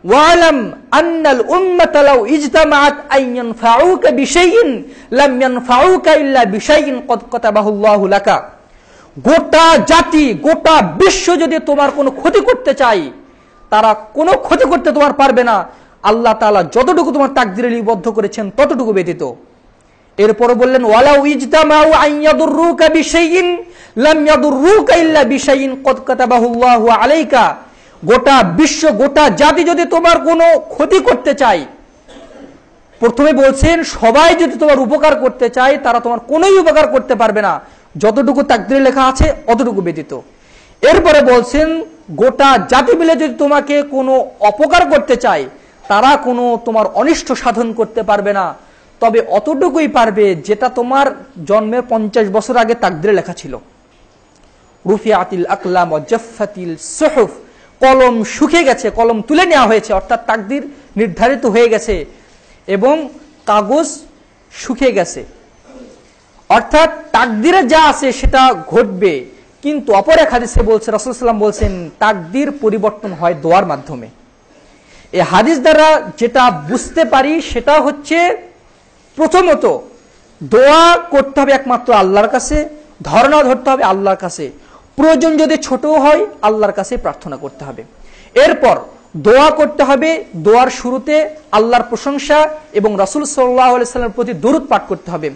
Speaker 2: ওয়ালাম আন্নাল উম্মাতা লাউ ইজতামাআত আন ইয়ানফাউকা বিশাইইন লাম ইয়ানফাউকা ইল্লা বিশাইইন ক্বাদ কাতাবাহুল্লাহু লাকা, গোটা জাতি, গোটা বিশ্ব যদি তোমার কোনো ক্ষতি করতে চায়, তারা কোনো ক্ষতি করতে তোমার পারবে না, আল্লাহ তাআলা যতটুকু তোমার তাকদীরে লিপিবদ্ধ করেছেন ততটুকু ব্যতীত। এরপর বললেন, ওয়ালাউ ইজতামাউ আন ইয়াদুররুকা বিশাইইন লাম ইয়াদুররুকা ইল্লা বিশাইইন ক্বাদ কাতাবাহুল্লাহু আলাইকা, গোটা বিশ্ব, গোটা জাতি যদি তোমার কোনো ক্ষতি করতে চায়, প্রথমে বলছেন সবাই যদি তোমার উপকার করতে চায়, তারা তোমার কোনোই উপকার করতে পারবে না, যতটুকু তাকদীরে লেখা আছে অতটুকু ব্যতীত। এরপরে বলছেন গোটা জাতি মিলে যদি তোমাকে কোনো অপকার করতে চায়, তারা কোনো তোমার অনিষ্ট সাধন করতে পারবে না, তবে অতটুকুই পারবে যেটা তোমার জন্মের 50 বছর আগে তাকদীরে লেখা ছিল। রুফিআতিল আকলাম ওয়া জাফফাতিল সুহুফ, কলম শুকিয়ে গেছে, কলম তুলে নেওয়া হয়েছে, অর্থাৎ তাকদীর নির্ধারিত হয়ে গেছে এবং কাগজ শুকিয়ে গেছে, অর্থাৎ তাকদীরে যা আছে সেটা ঘটবে। কিন্তু অপর এক হাদিসে বলছে, রাসূল সাল্লাল্লাহু আলাইহি ওয়াসাল্লাম বলছেন, তাকদীর পরিবর্তন হয় দোয়ার মাধ্যমে। এই হাদিস দ্বারা যেটা বুঝতে পারি সেটা হচ্ছে, প্রথমত দোয়া করতে হবে একমাত্র আল্লাহর কাছে, ধারণা ধরতে হবে আল্লাহর কাছে, প্রয়োজন যদি ছোট হয় আল্লাহর কাছে প্রার্থনা করতে হবে। এরপর দোয়া করতে হবে, দোয়ার শুরুতে আল্লাহর প্রশংসা এবং রাসূল সাল্লাল্লাহু আলাইহি ওয়াসাল্লামের প্রতি দরুদ পাঠ করতে হবে।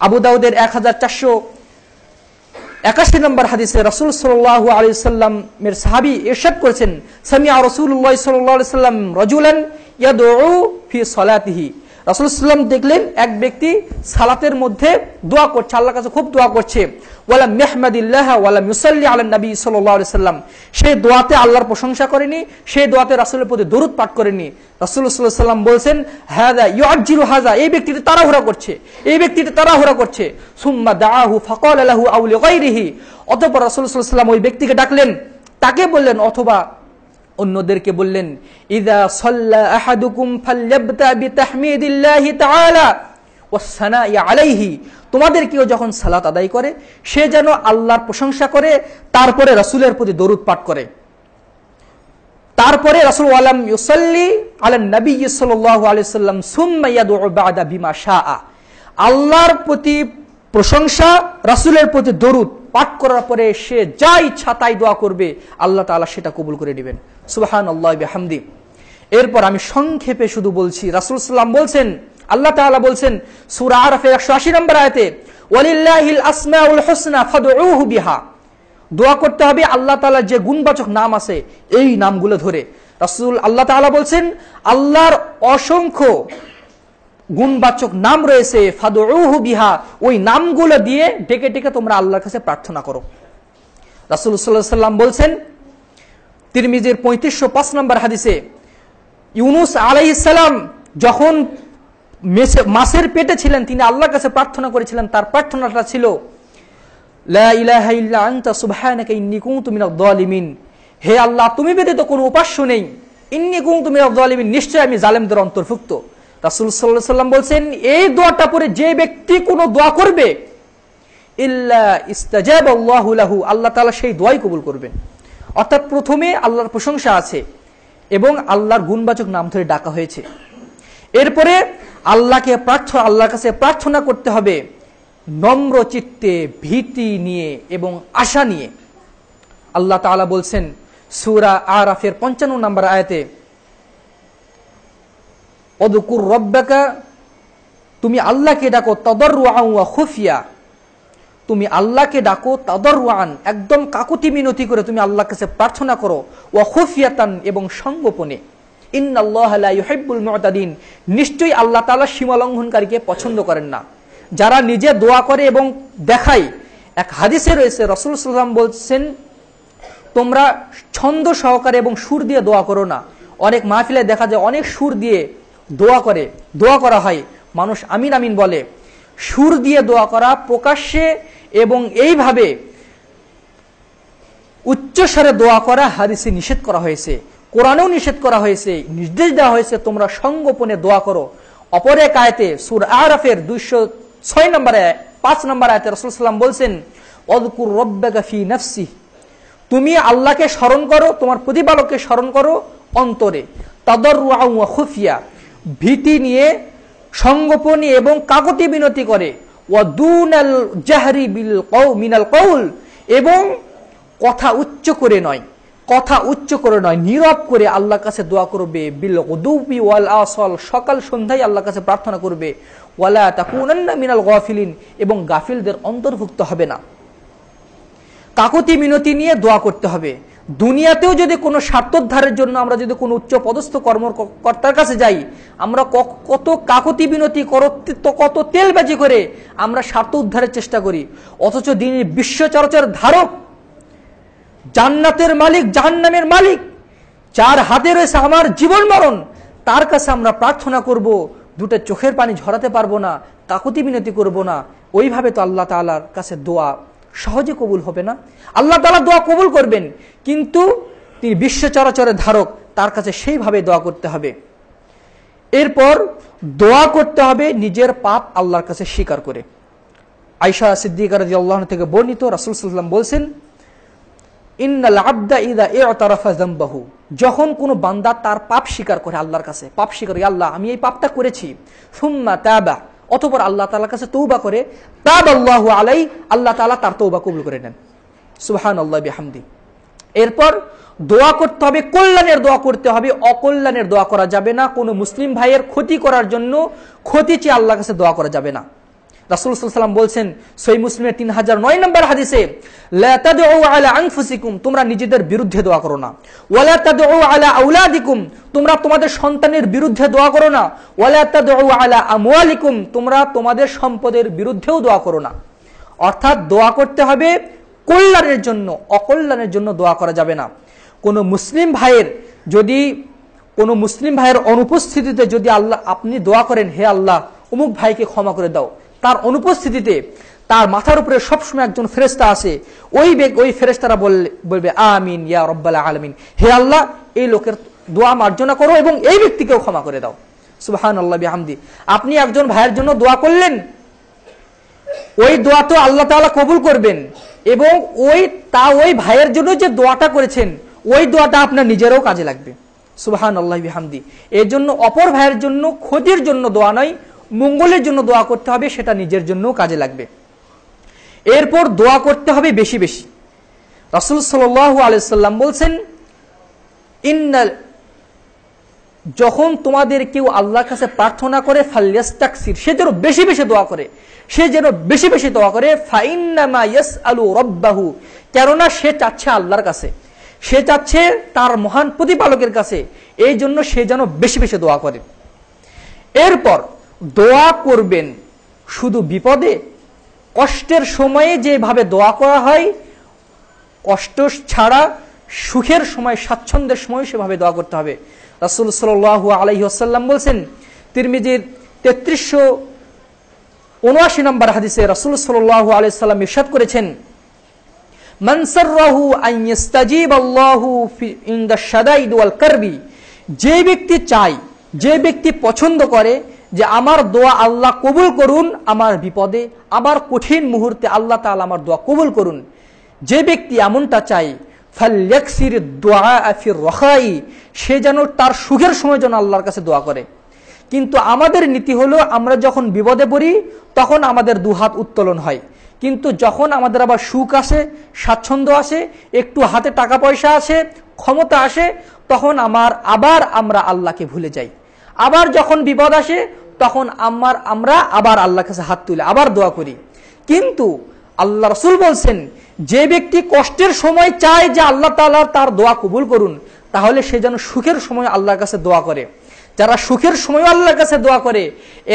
Speaker 2: আবু দাউদের 1481 নম্বর হাদিসে রাসূল সাল্লাল্লাহু আলাইহি ওয়াসাল্লামের সাহাবী ইরশাদ করেছেন, সামিআ রাসূলুল্লাহ সাল্লাল্লাহু আলাইহি ওয়াসাল্লাম রাজুলান ইয়াদউ ফি সালাতিহি, রাসূল সাল্লাল্লাহু আলাইহি ওয়াসাল্লাম দেখলেন এক ব্যক্তি সালাতের মধ্যে দোয়া করছে, আল্লাহর কাছে খুব দোয়া করছে। ওয়ালা মিহমাদিল্লাহ ওয়ালা মুসাল্লি আলা নবী সাল্লাল্লাহু আলাইহি ওয়াসাল্লাম, সেই দোয়াতে আল্লাহর প্রশংসা করেনি, সেই দোয়াতে রাসূলের প্রতি দরুদ পাঠ করেনি। রাসূল সাল্লাল্লাহু আলাইহি ওয়াসাল্লাম বলেন, হাযা ইউআজ্জিলু হাযা, এই ব্যক্তিটি তাড়াহুড়া করছে, এই ব্যক্তিটি তাড়াহুড়া করছে। সুম্মা দাআহু ফাকালা লাহু আও লিগাইরিহি, অতঃপর রাসূল সাল্লাল্লাহু আলাইহি ওয়াসাল্লাম ওই ব্যক্তিকে ডাকলেন তাকে বললেন, অথবা অন্যদেরকে বললেন, ইযা সাল্লা আহাদুকুম ফালইবতা বিতাহমিদিল্লাহি তাআলা ওয়াস সানাই আলাইহি, তোমাদের কেউ যখন সালাত আদায় করে সে যেন আল্লাহর প্রশংসা করে, তারপরে রাসূলের প্রতি দরুদ পাঠ করে। তারপরে রাসূল ওয়ালাম ইউসাল্লি আলান নবী সাল্লাল্লাহু আলাইহি ওয়াসাল্লাম সুম্মা ইয়াদউ বা'দা বিমা শাআ, আল্লাহর প্রতি প্রশংসা, রাসূলের প্রতি দরুদ পাঠ করার পরে সে যা ইচ্ছা তাই দোয়া করবে, আল্লাহ তাআলা সেটা কবুল করে নেবেন। সুবহানাল্লাহি বিহামদি। এরপর আমি সংক্ষেপে শুধু বলছি, রাসূল সাল্লাল্লাহু বলছেন, আল্লাহ তাআলা বলছেন সূরা আরাফের 180 নম্বর আয়াতে, ওয়ালিল্লাহিল আসমাউল হুসনা ফাদউহু বিহা, দোয়া করতে হবে আল্লাহ তাআলার যে গুণবাচক নাম আছে এই নামগুলো ধরে। আল্লাহ তাআলা বলছেন আল্লাহর অসংখ্য গুণবাচক নাম রয়েছে, ফাদউহু বিহা, ওই নামগুলো দিয়ে ডেকে ডেকে তোমরা আল্লাহর কাছে প্রার্থনা করো। রাসূল সাল্লাল্লাহু আলাইহি সাল্লাম বলছেন তিরমিজির 3505 নম্বর হাদিসে, ইউনুস আলাইহিস সালাম যখন মাছের পেটে ছিলেন তিনি আল্লাহর কাছে প্রার্থনা করেছিলেন। তার প্রার্থনাটা ছিল, লা ইলাহা ইল্লা আনতা সুবহানাকা ইন্নী কুনতু মিনাজ জালিমিন, হে আল্লাহ তুমি ব্যতীত কোনো উপাস্য নেই, ইন্নী কুনতু মিনাজ জালিমিন, নিশ্চয় আমি জালেমদের অন্তর্ভুক্ত। রাসূল সাল্লাল্লাহু আলাইহি সাল্লাম বলছেন এই দোয়াটা পড়ে যে ব্যক্তি কোনো দোয়া করবে, ইল্লা ইস্তাজাবাল্লাহু লাহু, আল্লাহ তাআলা সেই দোয়াই কবুল করবেন। অর্থাৎ প্রথমে আল্লাহর প্রশংসা আছে এবং আল্লাহর গুণবাচক নাম ধরে ডাকা হয়েছে। এরপরে আল্লাহর কাছে প্রার্থনা করতে হবে নম্র চিত্তে, ভীতি নিয়ে এবং আশা নিয়ে। আল্লাহ তাআলা বলছেন সূরা আরাফের 55 নম্বর আয়াতে, উযকুর রাব্বাকা, তুমি আল্লাহকে ডাকো তাদাররুআন ওয়া খুফিয়া, তুমি আল্লাহকে ডাকো তাদাররুআন, একদম কাকুতি মিনতি করে তুমি আল্লাহর কাছে প্রার্থনা করো, ওয়া খুফিয়াতান, এবং সংগোপনে। ইন্নাল্লাহা লা ইউহিব্বুল মু'তাদিন, নিশ্চয়ই আল্লাহ তাআলা সীমা লঙ্ঘনকারীকে পছন্দ করেন না। যারা নিজে দোয়া করে এবং দেখায়, এক হাদিসে রয়েছে রাসূল সাল্লাল্লাহু আলাইহি ওয়াসাল্লাম বলছেন তোমরা ছন্দ সহকারে এবং সুর দিয়ে দোয়া করো না। অনেক মাহফিলে দেখা যায় অনেক সুর দিয়ে দোয়া করা হয়, মানুষ আমিন আমিন বলে। সুর দিয়ে দোয়া করা প্রকাশ্যে এবং এইভাবে উচ্চস্বরে দোয়া করা হাদিসে নিষেধ করা হয়েছে, কোরআনেও নিষেধ করা হয়েছে, নির্দেশ দেওয়া হয়েছে তোমরা সংগোপনে দোয়া করো। অপর এক আয়াতে সূরা আরাফের 206 নম্বরে 5 নম্বর আয়াতে রাসূল সাল্লাল্লাহু আলাইহি ওয়াসাল্লাম বলছেন, উযকুর রাব্বাকা ফি নাফসি, তুমি আল্লাহকে স্মরণ করো, তোমার প্রতিপালককে স্মরণ করো অন্তরে, তাদাররুআন ওয়া খুফিয়া, ভীতি নিয়ে, সংগোপনে এবং কাকতি বিনতি করে, ওয়া দুনাল জাহরি বিল মিনাল কওল, এবং কথা উচ্চ করে নয়, নীরব করে আল্লাহর কাছে দোয়া করবে। বিল গুদুবি ওয়াল আসল, সকাল সন্ধ্যায় আল্লাহর কাছে প্রার্থনা করবে। ওয়ালা তাকুনান্না মিনাল গাফিলিন, এবং গাফিলদের অন্তর্ভুক্ত হবে না। কাকুতি মিনতি নিয়ে দোয়া করতে হবে। দুনিয়াতেও যদি কোনো স্বার্থোদ্ধারের জন্য আমরা যদি কোনো উচ্চ পদস্থ কর্মকর্তার কাছে যাই, আমরা কত কাকুতি বিনতি, কত তেলবাজি করে আমরা স্বার্থ উদ্ধারের চেষ্টা করি, অথচ দিনের বিশ্ব চরাচর ধারক, জান্নাতের মালিক, জাহান্নামের মালিক, যার হাতে রয়েছে আমার জীবন মরণ, তার কাছে আমরা প্রার্থনা করব, দুটো চোখের পানি ঝরাতে পারবো না, কাকুতি মিনতি করব না। ওইভাবে তো আল্লাহ তাআলার কাছে দোয়া সহজে কবুল হবে না। আল্লাহ তাআলা দোয়া কবুল করবেন, কিন্তু তিনি বিশ্ব চরাচরের ধারক, তার কাছে সেইভাবে দোয়া করতে হবে। এরপর দোয়া করতে হবে নিজের পাপ আল্লাহর কাছে স্বীকার করে। আয়েশা সিদ্দিকা রাদিয়াল্লাহু আনহা থেকে বর্ণিত, রাসূল সাল্লাল্লাহু আলাইহি ওয়াসাল্লাম বলছেন, ইন্নাল আবদা ইযা ই'তারাফা যামবাহু, যখন কোনো বান্দা তার পাপ স্বীকার করে, আল্লাহর কাছে পাপ স্বীকার, আল্লাহ আমি এই পাপটা করেছি, সুম্মা তাবা, অতঃপর আল্লাহ তাআলার কাছে তওবা করে, তাবাল্লাহু আলাইহি, আল্লাহ তাআলা তার তওবা কবুল করে নেন। সুবহানাল্লাহি বিহামদি। এরপর দোয়া করতে হবে, কল্যাণের দোয়া করতে হবে, অকল্যাণের দোয়া করা যাবে না। কোনো মুসলিম ভাইয়ের ক্ষতি করার জন্য ক্ষতি চেয়ে আল্লাহর কাছে দোয়া করা যাবে না। রাসূল সাল্লাল্লাহু আলাইহি ওয়াসাল্লাম বলছেন সহিহ মুসলিমের 3009 নম্বর হাদিসে, লা তাদউ আলা আনফুসিকুম, তোমরা নিজেদের বিরুদ্ধে দোয়া করো না। ওয়ালা তাদউ আলা আওলাদিকুম, তোমরা তোমাদের সন্তানের বিরুদ্ধে দোয়া করো না। ওয়ালা তাদউ আলা আমওয়ালিকুম, তোমরা তোমাদের সম্পদের বিরুদ্ধেও দোয়া করো না। অর্থাৎ দোয়া করতে হবে কল্যাণের জন্য, অকল্যাণের জন্য দোয়া করা যাবে না। কোনো মুসলিম ভাইয়ের অনুপস্থিতিতে যদি আপনি দোয়া করেন, হে আল্লাহ অমুক ভাইকে ক্ষমা করে দাও, তার অনুপস্থিতিতে তার মাথার উপরে সবসময় একজন ফেরেশতা আছে, ওই ফেরেশতারা বলবে আমিন ইয়া রাব্বাল আলামিন, হে আল্লাহ এই লোকের দোয়া মার্জনা করো এবং এই ব্যক্তিকেও ক্ষমা করে দাও। সুবহানাল্লাহ বিহামদি। আপনি একজন ভাইয়ের জন্য দোয়া করলেন, ওই দোয়া তো আল্লাহ তাআলা কবুল করবেন, এবং ওই ভাইয়ের জন্য যে দোয়াটা করেছেন ওই দোয়াটা আপনার নিজেরও কাজে লাগবে। সুবহানাল্লাহ বিহামদি। এর জন্য অপর ভাইয়ের জন্য ক্ষতির জন্য দোয়া নয়, মঙ্গলের জন্য দোয়া করতে হবে, সেটা নিজের জন্যও কাজে লাগবে। এরপর দোয়া করতে হবে বেশি বেশি। রাসূল সাল্লাল্লাহু আলাইহি সাল্লাম বলছেন, যখন তোমাদের কেউ আল্লাহর কাছে প্রার্থনা করে ফালইস্তাকসির, সে যেন বেশি বেশি দোয়া করে, ফাইন্নামা ইয়াসআলু রাব্বাহু, কেননা সে চাচ্ছে আল্লাহর কাছে, সে চাচ্ছে তার মহান প্রতিপালকের কাছে, এই জন্য সে যেন বেশি বেশি দোয়া করে। এরপর দোয়া করবেন শুধু বিপদে, কষ্টের সময়ে যেভাবে দোয়া করা হয়, কষ্ট ছাড়া সুখের সময়, স্বাচ্ছন্দ্যের সময় সেভাবে দোয়া করতে হবে। রাসূল সাল্লাল্লাহু আলাইহি ওয়াসাল্লাম বলেন, তিরমিজির 3379 নম্বর হাদিসে রাসূল সাল্লাল্লাহু আলাইহি ওয়াসাল্লাম ইরশাদ করেছেন, মান সাররাহু আন ইস্তাজিবাল্লাহু ইনদা শাদাইদ ওয়াল কারবি, যে ব্যক্তি চায়, যে ব্যক্তি পছন্দ করে যে আমার দোয়া আল্লাহ কবুল করুন, আমার বিপদে, আমার কঠিন মুহূর্তে আল্লাহ তাআলা আমার দোয়া কবুল করুন, যে ব্যক্তি এমনটা চায়, ফালইয়াকসির দুআ ফির রাখাই, সে যেন তার সুখের সময় যেন আল্লাহর কাছে দোয়া করে। কিন্তু আমাদের নীতি হলো, আমরা যখন বিপদে পড়ি তখন আমাদের দুহাত উত্তোলন হয়, কিন্তু যখন আমাদের আবার সুখ আসে, স্বাচ্ছন্দ্য আসে, একটু হাতে টাকা পয়সা আসে, ক্ষমতা আসে, তখন আবার আমরা আল্লাহকে ভুলে যাই। আবার যখন বিপদ আসে তখন আমরা আবার আল্লাহর কাছে হাত তুলে আবার দোয়া করি। কিন্তু আল্লাহ রাসূল বলছেন, যে ব্যক্তি কষ্টের সময় চায় যে আল্লাহ তাআলা তার দোয়া কবুল করুন, তাহলে সে যেন সুখের সময় আল্লাহর কাছে দোয়া করে। যারা সুখের সময় আল্লাহর কাছে দোয়া করে,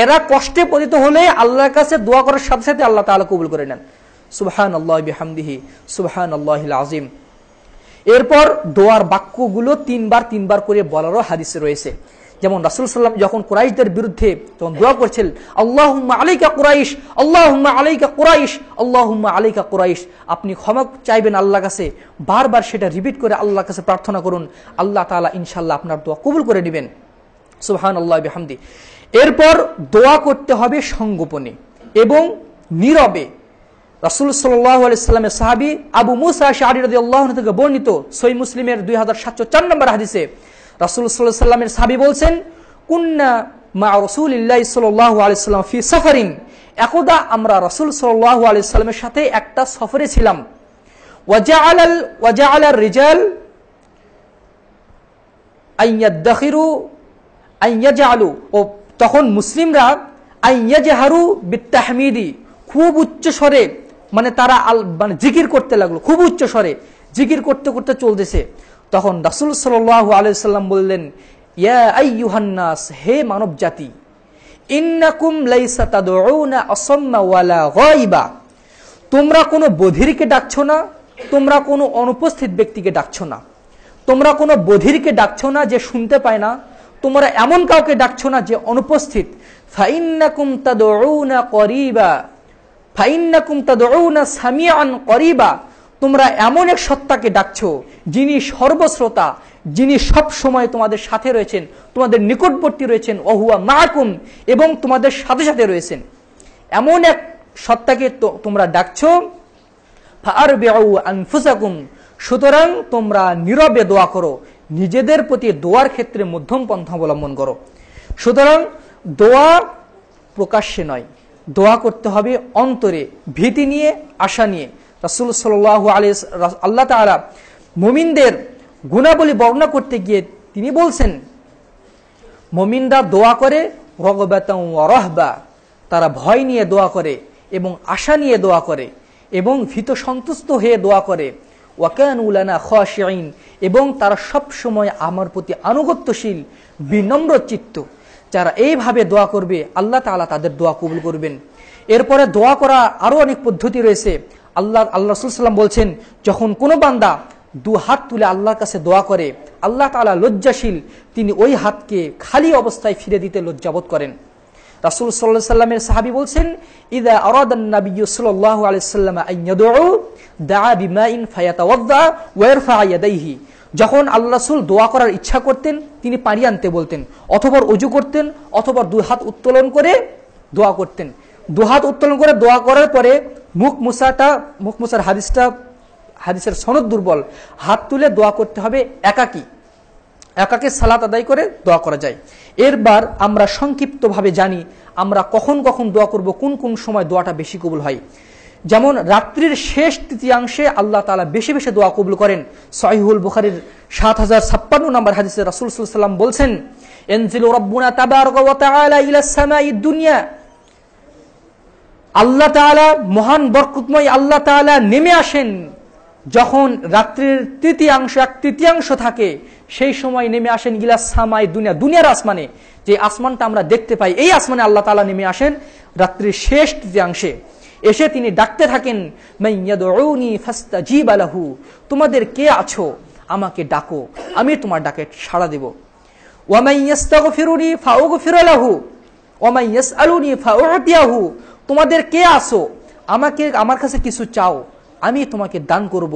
Speaker 2: এরা কষ্টে পতিত হলে আল্লাহর কাছে দোয়া করার সাথে সাথে আল্লাহ তাআলা কবুল করে নেন। সুবহানাল্লাহি বিহামদিহি, সুবহানাল্লাহিল আযীম। এরপর দোয়ার বাক্যগুলো তিনবার করে বলারও হাদিসে রয়েছে। যেমন রাসূল সাল্লাল্লাহু যখন কুরাইশদের বিরুদ্ধে যখন দোয়া করছেন, আল্লাহুম্মা আলাইকা কুরাইশ, আল্লাহুম্মা আলাইকা কুরাইশ, আল্লাহুম্মা আলাইকা কুরাইশ, আপনি ক্ষমা চাইবেন আল্লাহর কাছে, বারবার সেটা রিপিট করে আল্লাহর কাছে প্রার্থনা করুন, আল্লাহ তাআলা ইনশাআল্লাহ আপনার দোয়া কবুল করে নেবেন। সুবহানাল্লাহি বিহামদি। এরপর দোয়া করতে হবে সংগোপনে এবং নীরবে। রাসূল সাল্লাল্লাহু আলাইহি সাল্লামের সাহাবী আবু মুসা আশআরী রাদিয়াল্লাহু আনহু থেকে বর্ণিত সহিহ মুসলিমের 2704 নম্বর হাদিসে রাসূল সাল্লাল্লাহু আলাইহি সাল্লামের সাহাবী বলছেন, কুন্না মা রাসূলিল্লাহি সাল্লাল্লাহু আলাইহি সাল্লাম ফি সাফারিন, একদা আমরা রাসূল সাল্লাল্লাহু আলাইহি সাল্লামের সাথে একটা সফরে ছিলাম। ওয়াজআলার রিজাল আইয়াদাখিরু আইয়াজআলু, ও তখন মুসলিমরা আইয়াজহারু বিত্তাহমিদি, খুব উচ্চ স্বরে, মানে তারা জিকির করতে লাগলো, খুব উচ্চ স্বরে জিকির করতে করতে চলতেছে। তখন রাসূল সাল্লাল্লাহু আলাইহি সাল্লাম বললেন, ইয়া আইয়ুহান নাস, হে মানব জাতি, ইন্নাকুম লাইসা তাদউনা আসাম্মা ওয়ালা গায়বা, তোমরা কোনো বধিরকে ডাকছো না, তোমরা কোনো অনুপস্থিত ব্যক্তিকে ডাকছো না, তোমরা কোনো বধিরকে ডাকছো না যে শুনতে পায় না, তোমরা এমন কাউকে ডাকছো না যে অনুপস্থিত। ফাইন্নাকুম তাদউনা করিবা, ফাইন্নাকুম তাদউনা সামিআন করিবা, তোমরা এমন এক সত্তাকে ডাকছো যিনি সর্বশ্রোতা, যিনি সব সময় তোমাদের সাথে রয়েছেন, তোমাদের নিকটবর্তী রয়েছেন, ওহুয়া মাআকুম, এবং তোমাদের সাথে সাথে রয়েছেন। এমন এক সত্তাকে তোমরা ডাকছো। ফাআরবিউ আনফুসাকুম, সুতরাং তোমরা নীরবে দোয়া করো, নিজেদের প্রতি দোয়ার ক্ষেত্রে মধ্যম পন্থা অবলম্বন করো। সুতরাং দোয়া প্রকাশ্যে নয়, দোয়া করতে হবে অন্তরে, ভীতি নিয়ে, আশা নিয়ে। রাসূল সাল্লাল্লাহু আলাইহি আল্লাহ তাআলা মুমিনদের গুণাবলী বর্ণনা করতে গিয়ে তিনি বলছেন, মুমিনরা দোয়া করে রগবাতাও ওয়া রাহবা, তারা ভয় নিয়ে দোয়া করে এবং আশা নিয়ে দোয়া করে এবং ভীত সন্তুষ্ট হয়ে দোয়া করে। ওয়া কানু লানা খাশিঈন, এবং তারা সব সময় আমার প্রতি আনুগত্যশীল, বিনম্র চিত্ত। যারা এইভাবে দোয়া করবে আল্লাহ তাআলা তাদের দোয়া কবুল করবেন। এরপরে দোয়া করা আরো অনেক পদ্ধতি রয়েছে। আল্লাহ রাসূল সাল্লাল্লাহু বলছেন, যখন কোনো বান্দা দু হাত তুলে আল্লাহর কাছে দোয়া করে, আল্লাহ তাআলা লজ্জাশীল, তিনি ওই হাতকে খালি অবস্থায় ফিরে দিতে লজ্জাবোধ করেন। রাসূল সাল্লাল্লাহু আলাইহি সাল্লামের সাহাবী বলছেন, ইযা আরাদান নাবিয়্যু সাল্লাল্লাহু আলাইহি সাল্লাম আন ইয়াদউ দাআ বিমাইন ফায়াতাওয়াদ্দা ওয়া ইয়ারফা ইয়াদাইহি। যখন আল্লাহ রাসূল দোয়া করার ইচ্ছা করতেন তিনি পানি আনতে বলতেন, অথবা ওযু করতেন, অথবা দুই হাত উত্তোলন করে দোয়া করতেন। দুই হাত উত্তোলন করে দোয়া করার পরে মুখ মুছার হাদিসের সনদ দুর্বল, হাত তুলে দোয়া করতে হবে একাকী সালাত আদায় করে দোয়া করা যায়। এরবার আমরা সংক্ষিপ্তভাবে জানি আমরা কখন কখন দোয়া করব, কোন কোন সময় দোয়াটা বেশি কবুল হয়। যেমন রাত্রির শেষ তৃতীয়াংশে আল্লাহ তাআলা বেশি বেশি দোয়া কবুল করেন। সহিহুল বুখারীর ৭০৫৬ নম্বর হাদিসে রাসূল সাল্লাল্লাহু আলাইহি ওয়াসাল্লাম বলছেন, ইনজিলু রাব্বুনা তাবারাকা ওয়া তাআলা ইলাস সামাঈদ দুনিয়া। আল্লাহ তাআলা মহান বরকতময় আল্লাহ তাআলা নেমে আসেন যখন রাত্রির এক তৃতীয়াংশ থাকে, সেই সময় নেমে আসেন ইলাস সামাঈদ দুনিয়া, দুনিয়ার আসমানে, যে আসমানটা আমরা দেখতে পাই, এই আসমানে আল্লাহ তাআলা নেমে আসেন রাত্রির শেষ তৃতীয়াংশে। এসে তিনি ডাকতে থাকেন, মান ইয়াদউনি ফাস্তাজিব লাহু, তোমাদের কে আছো আমাকে ডাকো, আমি তোমার ডাকে সাড়া দেব। ওয়া মান ইস্তাগফিরুনি ফাউগফির লাহু ওয়া মান ইয়াসআলুনি ফাউতিয়াহু, তোমাদের কে আছো আমার কাছে কিছু চাও, আমি তোমাকে দান করব।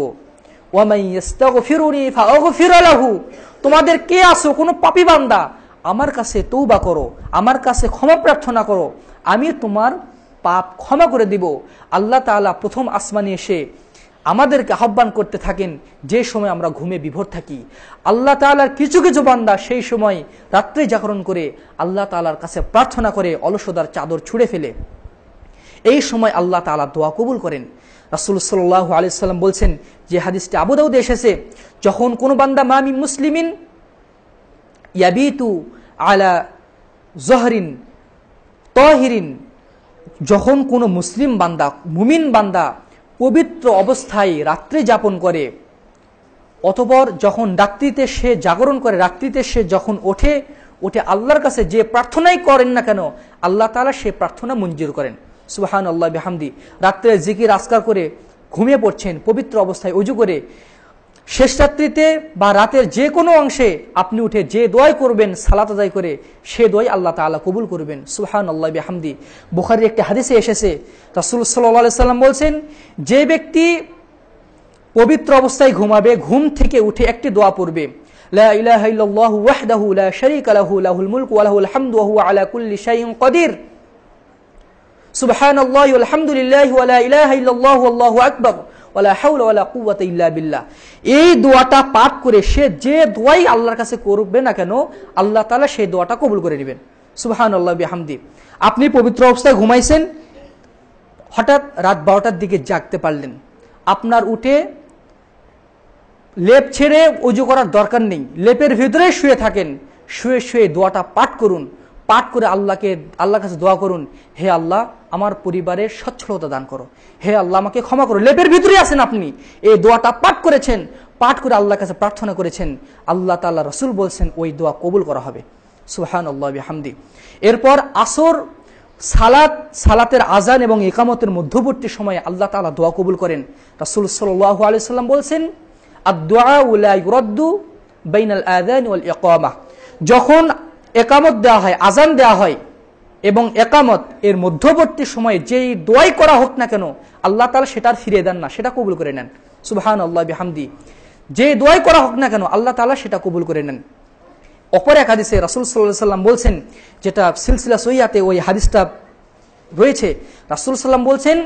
Speaker 2: ওয়া মান ইস্তাগফিরুনি ফাউগফির লাহু, তোমাদের কে আছো কোনো পাপী বান্দা, আমার কাছে তওবা করো, আমার কাছে ক্ষমা প্রার্থনা করো, আমি তোমার পাপ ক্ষমা করে দিব। আল্লাহ তাআলা প্রথম আসমানে এসে আমাদেরকে আহ্বান করতে থাকেন যে সময় আমরা ঘুমে বিভোর থাকি। আল্লাহ তাআলার কিছু কিছু বান্দা সেই সময় রাত্রে জাগরণ করে আল্লাহ তাআলার কাছে প্রার্থনা করে অলসতার চাদর ছুঁড়ে ফেলে। এই সময় আল্লাহ তাআলা দোয়া কবুল করেন। রাসূল সাল্লাল্লাহু আলাইহি সাল্লাম বলছেন, যে হাদিসটি আবু দাউদে এসেছে, যখন কোনো বান্দা মামি মুসলিমিন ইয়াবিতু আলা যহরিন তাহিরিন, যখন কোনো মুসলিম বান্দা মুমিন বান্দা পবিত্র অবস্থায় রাত্রি যাপন করে, অতঃপর যখন রাত্রিতে সে জাগরণ করে, রাত্রিতে সে যখন ওঠে আল্লাহর কাছে যে প্রার্থনাই করেন না কেন আল্লাহ তাআলা সে প্রার্থনা মঞ্জুর করেন। সুবহানাল্লাহ বিহামদি। রাত্রে জিকির আজকার করে ঘুমিয়ে পড়ছেন পবিত্র অবস্থায় ওযু করে, শেষ রাত্রিতে বা রাতের যে কোনো অংশে আপনি উঠে যে দোয়াই করবেন সালাত আদায় করে, সে দোয়াই আল্লাহ তাআলা কবুল করবেন। সুবহানাল্লাহ বিহামদি। বুখারীর একটি হাদিসে এসেছে, রাসূল সাল্লাল্লাহু আলাইহি সাল্লাম বলছেন, যে ব্যক্তি পবিত্র অবস্থায় ঘুমাবে, ঘুম থেকে উঠে একটি দোয়া পড়বে, লা ইলাহা ইল্লাল্লাহু ওয়াহদাহু লা শারীকা লাহু লাহুল মুলকু ওয়া লাহুল হামদু ওয়া হুয়া আলা কুল্লি শাইইন কাদির, সুবহানাল্লাহি ওয়াল হামদুলিল্লাহি ওয়া লা ইলাহা ইল্লাল্লাহু আল্লাহু আকবার ওয়ালা হাওলা ওয়ালা কুওয়াতা ইল্লা বিল্লাহ। এই দোয়াটা পাঠ করে সে যে দোয়াই আল্লাহর কাছে করবে না কেন আল্লাহ তাআলা সেই দোয়াটা কবুল করে নেবেন। সুবহানাল্লাহ বিহামদি। আপনি পবিত্র অবস্থায় ঘুমাইছেন, হঠাৎ রাত 12টার দিকে জাগতে পারলেন, আপনার উঠে লেপ ছেড়ে ওযু করার দরকার নেই, লেপের ভিতরে শুয়ে থাকেন, শুয়ে দোয়াটা পাঠ করুন, পাঠ করে আল্লাহর কাছে দোয়া করুন, হে আল্লাহ আমার পরিবারের সচ্ছলতা দান করো, হে আল্লাহ আমাকে ক্ষমা করো। লেপের ভিতরে আছেন আপনি, এই দোয়াটা পাঠ করেছেন, পাঠ করে আল্লাহর কাছে প্রার্থনা করেছেন, আল্লাহ তাআলা রাসূল বলছেন ওই দোয়া কবুল করা হবে। সুবহানাল্লাহ বিহামদি। এরপর আসর সালাতের আজান এবং ইকামতের মধ্যবর্তী সময়ে আল্লাহ তাআলা দোয়া কবুল করেন। রাসূল সাল্লাল্লাহু আলাইহি সাল্লাম বলছেন, আদ-দুআ লা ইউরাদ্দু বাইনাল আযান ওয়াল ইকামা, যখন একামত দেওয়া হয়, আজান দেওয়া হয় এবং একামত এর মধ্যবর্তী সময়ে যেই দোয়াই করা হোক না কেন আল্লাহ তাআলা সেটা ফিরিয়ে দেন না, সেটা কবুল করে নেন। সুবহানাল্লাহ বিহামদি। যে দোয়াই করা হোক না কেন আল্লাহ তাআলা সেটা কবুল করে নেন। অপর এক হাদিসে রাসূল সাল্লাল্লাহু আলাইহি সাল্লাম বলছেন, যেটা সিলসিলা সহিহাতে ওই হাদিসটা রয়েছে, রাসূল সাল্লাম বলছেন,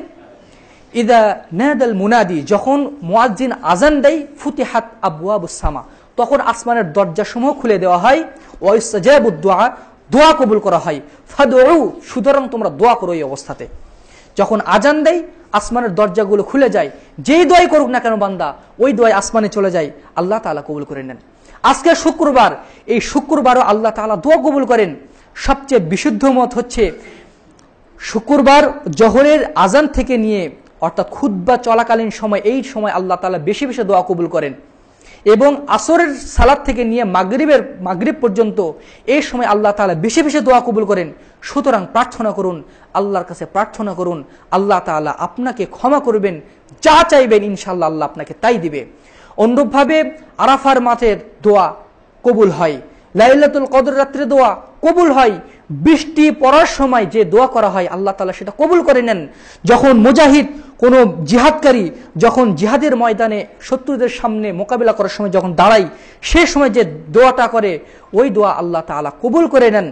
Speaker 2: ইদা নাদাল মুনাদি, যখন মুয়াজ্জিন আজান দেয়, ফুতিহাত আবওয়াবুস সামা, তখন আসমানের দরজাসমূহ খুলে দেওয়া হয়, ওয়া ইস্তাজাবুদ দুআ, দোয়া কবুল করা হয়, ফাদউ, সুতরাং তোমরা দোয়া করো। এই অবস্থাতে যখন আজান দেয় আসমানের দরজাগুলো খুলে যায়, যেই দোয়াই করুক না কেন বান্দা ওই দোয়াই আসমানে চলে যায়, আল্লাহ তাআলা কবুল করে নেন। আজকে শুক্রবার, এই শুক্রবারও আল্লাহ তাআলা দোয়া কবুল করেন। সবচেয়ে বিশুদ্ধ মত হচ্ছে শুক্রবার জোহরের আজান থেকে নিয়ে অর্থাৎ খুতবা চলাকালীন সময়, এই সময় আল্লাহ তাআলা বেশি বেশি দোয়া কবুল করেন, এবং আসরের সালাত থেকে নিয়ে মাগরিব পর্যন্ত এই সময় আল্লাহ তাআলা বেশি বেশি দোয়া কবুল করেন। সুতরাং প্রার্থনা করুন, আল্লাহর কাছে প্রার্থনা করুন, আল্লাহ তাআলা আপনাকে ক্ষমা করবেন, যা চাইবেন ইনশাআল্লাহ আল্লাহ আপনাকে তাই দিবে। অনুরূপভাবে আরাফার মাঠের দোয়া কবুল হয়, লাইলাতুল কদর রাত্রে দোয়া কবুল হয়, বৃষ্টি পড়ার সময় যে দোয়া করা হয় আল্লাহ তাআলা সেটা কবুল করে নেন। যখন মুজাহিদ কোন জিহাদকারী যখন জিহাদের ময়দানে শত্রুদের সামনে মোকাবিলা করার সময় যখন দাঁড়ায় সেই সময় যে দোয়াটা করে ওই দোয়া আল্লাহ তাআলা কবুল করে নেন।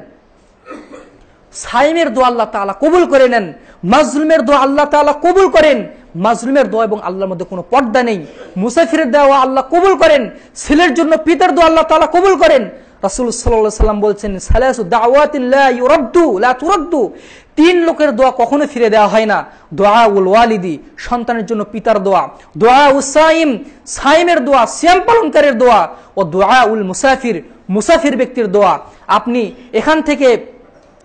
Speaker 2: সাইমের দোয়া আল্লাহ তাআলা কবুল করে নেন। মাজলুমের দোয়া আল্লাহ তাআলা কবুল করেন। মাজলুমের দোয়া এবং আল্লাহর মধ্যে কোনো পর্দা নেই। মুসাফিরের দোয়া আল্লাহ কবুল করেন। ছেলের জন্য পিতার দোয়া আল্লাহ তাআলা কবুল করেন। রাসূল সাল্লাল্লাহু আলাইহি ওয়াসাল্লাম বলছেন সালাসু দাওয়াতিন লা ইউরাদ্দু লা তুরাদ্দু, তিন লোকের দোয়া কখনো ফিরে দেওয়া হয় না। দুআউল ওয়ালিদি, সন্তানের জন্য পিতার দোয়া, দুআউস সাইম, সাইমের দোয়া, সিয়াম পালনকারীর দোয়া, ও দুআউল মুসাফির, মুসাফির ব্যক্তির দোয়া। আপনি এখান থেকে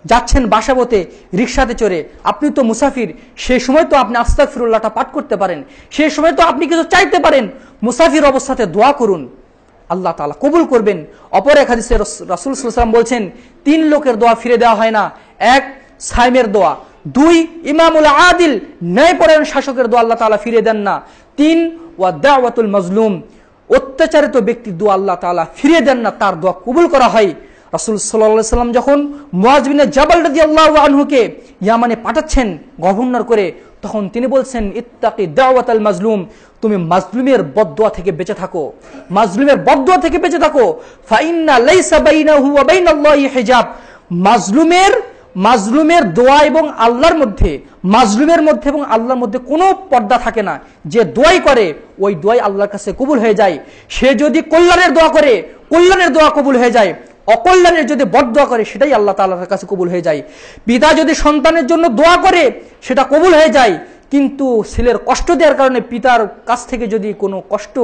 Speaker 2: যাচ্ছেন বাসাবোতে রিকশাতে চড়ে, আপনি তো মুসাফির, সেই সময় তো আপনি আস্তাগফিরুল্লাহটা পাঠ করতে পারেন, সেই সময় তো আপনি কিছু চাইতে পারেন। মুসাফির অবস্থাতে দোয়া করুন, আল্লাহ তাআলা কবুল করবেন। অপর এক হাদিসে রাসূল সাল্লাল্লাহু আলাইহি ওয়াসাল্লাম বলছেন তিন লোকের দোয়া ফিরে দেওয়া হয় না। এক, সাইমের দোয়া। দুই, ইমামুল আদিল, ন্যায়পরায়ণ শাসকের দোয়া আল্লাহ তাআলা ফিরে দেন না। তিন, ওয়া দাওয়াতুল মাজলুম, অত্যাচারিত ব্যক্তির দোয়া আল্লাহ তাআলা ফিরে দেন না, তার দোয়া কবুল করা হয়। রাসূল সাল্লাল্লাহু আলাইহি ওয়াসাল্লাম যখন মুআয বিন জাবাল রাদিয়াল্লাহু আনহুকে ইয়ামানে পাঠাচ্ছেন গভর্নর করে, তখন তিনি বলছেন ইত্তাকি দাওয়াতাল মাজলুম, তুমি মাজলুমের বদদোয়া থেকে বেঁচে থাকো, মাজলুমের বদদোয়া থেকে বেঁচে থাকো। ফাইন্না লাইসা বাইনাহু ওয়া বাইনাল্লাহি হিজাব, মাজলুমের দোয়া এবং আল্লাহর মধ্যে, মাজলুমের মধ্যে এবং আল্লাহর মধ্যে কোনো পর্দা থাকে না। যে দোয়াই করে ওই দোয়াই আল্লাহর কাছে কবুল হয়ে যায়। সে যদি কল্যাণের দোয়া করে কল্যাণের দোয়া কবুল হয়ে যায়, অকল্যাণের যদি বদদোয়া করে সেটাই আল্লাহ তাআলার কাছে কবুল হয়ে যায়। পিতা যদি সন্তানের জন্য দোয়া করে সেটা কবুল হয়ে যায়, কিন্তু ছেলের কষ্ট দেওয়ার কারণে পিতার কাছ থেকে যদি কোনো কষ্ট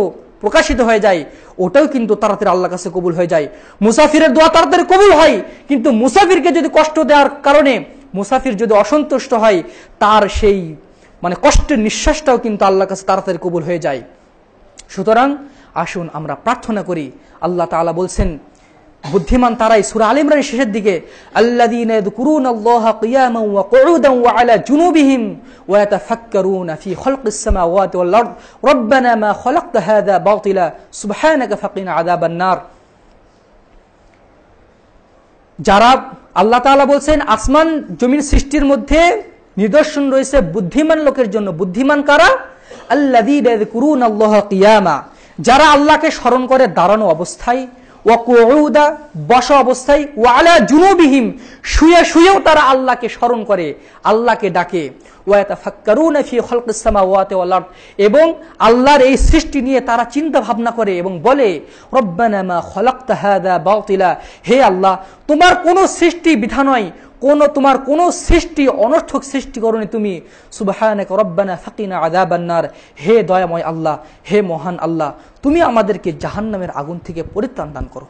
Speaker 2: প্রকাশিত হয়ে যায় ওটাও কিন্তু তাড়াতাড়ি আল্লাহর কাছে কবুল হয়ে যায়। মুসাফিরের দোয়া তাড়াতাড়ি কবুল হয়, কিন্তু মুসাফিরকে যদি কষ্ট দেওয়ার কারণে মুসাফির যদি অসন্তুষ্ট হয় তার সেই কষ্টের নিঃশ্বাসটাও কিন্তু আল্লাহর কাছে তাড়াতাড়ি কবুল হয়ে যায়। সুতরাং আসুন আমরা প্রার্থনা করি। আল্লাহ তাআলা বলছেন বুদ্ধিমান তারাই, সূরা আলে ইমরানের শেষের দিকে, আল্লাযীনা ইয়াযকুরুনাল্লাহা কিয়ামান ওয়া কুউদান ওয়া আলা জুনুবিহিম ওয়া ইয়াতাফাক্কারুনা ফি খালকিস সামাওয়াতি ওয়াল আরদ রব্বানা মা খালাকতা হাযা বাতিলা সুবহানাকা ফাকিনা আযাবান নার। যারা, আল্লাহ তাআলা বলছেন আসমান জমিন সৃষ্টির মধ্যে নিদর্শন রয়েছে বুদ্ধিমান লোকের জন্য। বুদ্ধিমান কারা? আল্লাযীনা ইয়াযকুরুনাল্লাহা কিয়ামা, যারা আল্লাহকে স্মরণ করে দাঁড়ানো অবস্থায়, ওয়া কুউদা, বসা অবস্থায়, ওয়া আলা জুনুবিহিম, শুয়ে শুয়েও তারা আল্লাহকে স্মরণ করে, আল্লাহকে ডাকে, ওয়া ইয়াতাফাক্কারুনা ফি খালকিস সামাওয়াতি ওয়াল আরদ, এবং আল্লাহর এই সৃষ্টি নিয়ে তারা চিন্তা ভাবনা করে এবং বলে রব্বানা মা খালাকতা হাযা বাতিলা, হে আল্লাহ তোমার কোনো সৃষ্টি বৃথা নয়, তোমার কোনো সৃষ্টি অনর্থক সৃষ্টি করনি তুমি। সুবহানাকা রব্বানা ফাকিনা আযাবান নার, হে দয়াময় আল্লাহ, হে মহান আল্লাহ, তুমি আমাদেরকে জাহান্নামের আগুন থেকে পরিত্রাণ দান করো।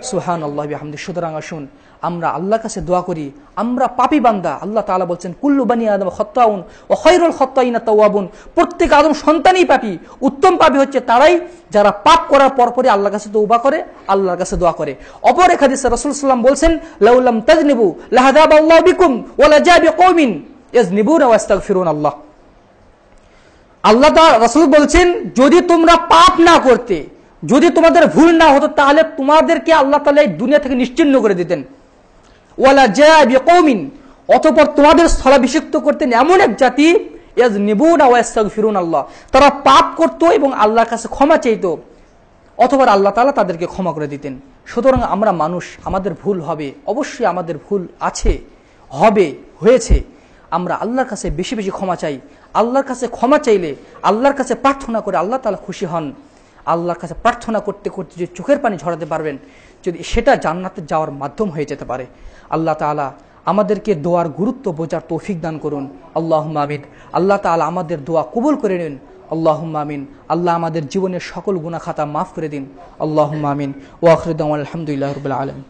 Speaker 2: সুবহানাল্লাহি ওয়া বিহামদিহি। সুতরাং আসুন আমরা আল্লাহর কাছে দোয়া করি। আমরা পাপী বান্দা। আল্লাহ তাআলা বলছেন কুল্লু বানি আদম খাত্তাউন ওয়া খায়রুল খাত্তাইনা তাওয়াবুন, প্রত্যেক আদম সন্তানই পাপী। উত্তম পাপী হচ্ছে তারাই যারা পাপ করার পরপরই আল্লাহর কাছে তওবা করে, আল্লাহর কাছে দোয়া করে। অপর এক হাদিসে রাসূল সাল্লাল্লাহু আলাইহি ওয়াসাল্লাম বলছেন লাউলাম তাজনিবু লাহাদাবাল্লাহু বিকুম ওয়া লাজা বিকওমিন ইয়াজনিবুনা ওয়া ইস্তাগফিরুনাল্লাহ। আল্লাহ তাআলা, রাসূল বলছেন যদি তোমরা পাপ না করতে, যদি তোমাদের ভুল না হতো তাহলে তোমাদেরকে আল্লাহ তাআলা এই দুনিয়া থেকে নিশ্চিহ্ন করে দিতেন। ওয়ালা জা বিকওমিন, অতঃপর তোমাদের স্থলাভিষিক্ত করতেন এমন এক জাতি ইয়াজনিবুনা ওয়া ইস্তাগফিরুনাল্লাহ, তারা পাপ করত এবং আল্লাহর কাছে ক্ষমা চাইতো, অতঃপর আল্লাহ তাআলা তাদেরকে ক্ষমা করে দিতেন। সুতরাং আমরা মানুষ, আমাদের ভুল হবে, অবশ্যই আমাদের ভুল আছে, হবে, হয়েছে। আমরা আল্লাহর কাছে বেশি বেশি ক্ষমা চাই। আল্লাহর কাছে ক্ষমা চাইলে, আল্লাহর কাছে প্রার্থনা করে আল্লাহ তাআলা খুশি হন। আল্লাহর কাছে প্রার্থনা করতে করতে যে চোখের পানি ঝরাতে পারবেন, যদি সেটা জান্নাতে যাওয়ার মাধ্যম হয়ে যেতে পারে। আল্লাহ তাআলা আমাদেরকে দোয়ার গুরুত্ব বোঝার তৌফিক দান করুন। আল্লাহুম্মা আমিন। আল্লাহ তাআলা আমাদের দোয়া কবুল করে নিন। আল্লাহুম্মা আমিন। আল্লাহ আমাদের জীবনের সকল গুনাহ খাতা মাফ করে দিন। আল্লাহুম্মা আমিন। ওয়া আখিরু দাওয়ানা আলহামদুলিল্লাহি রাব্বিল আলামিন।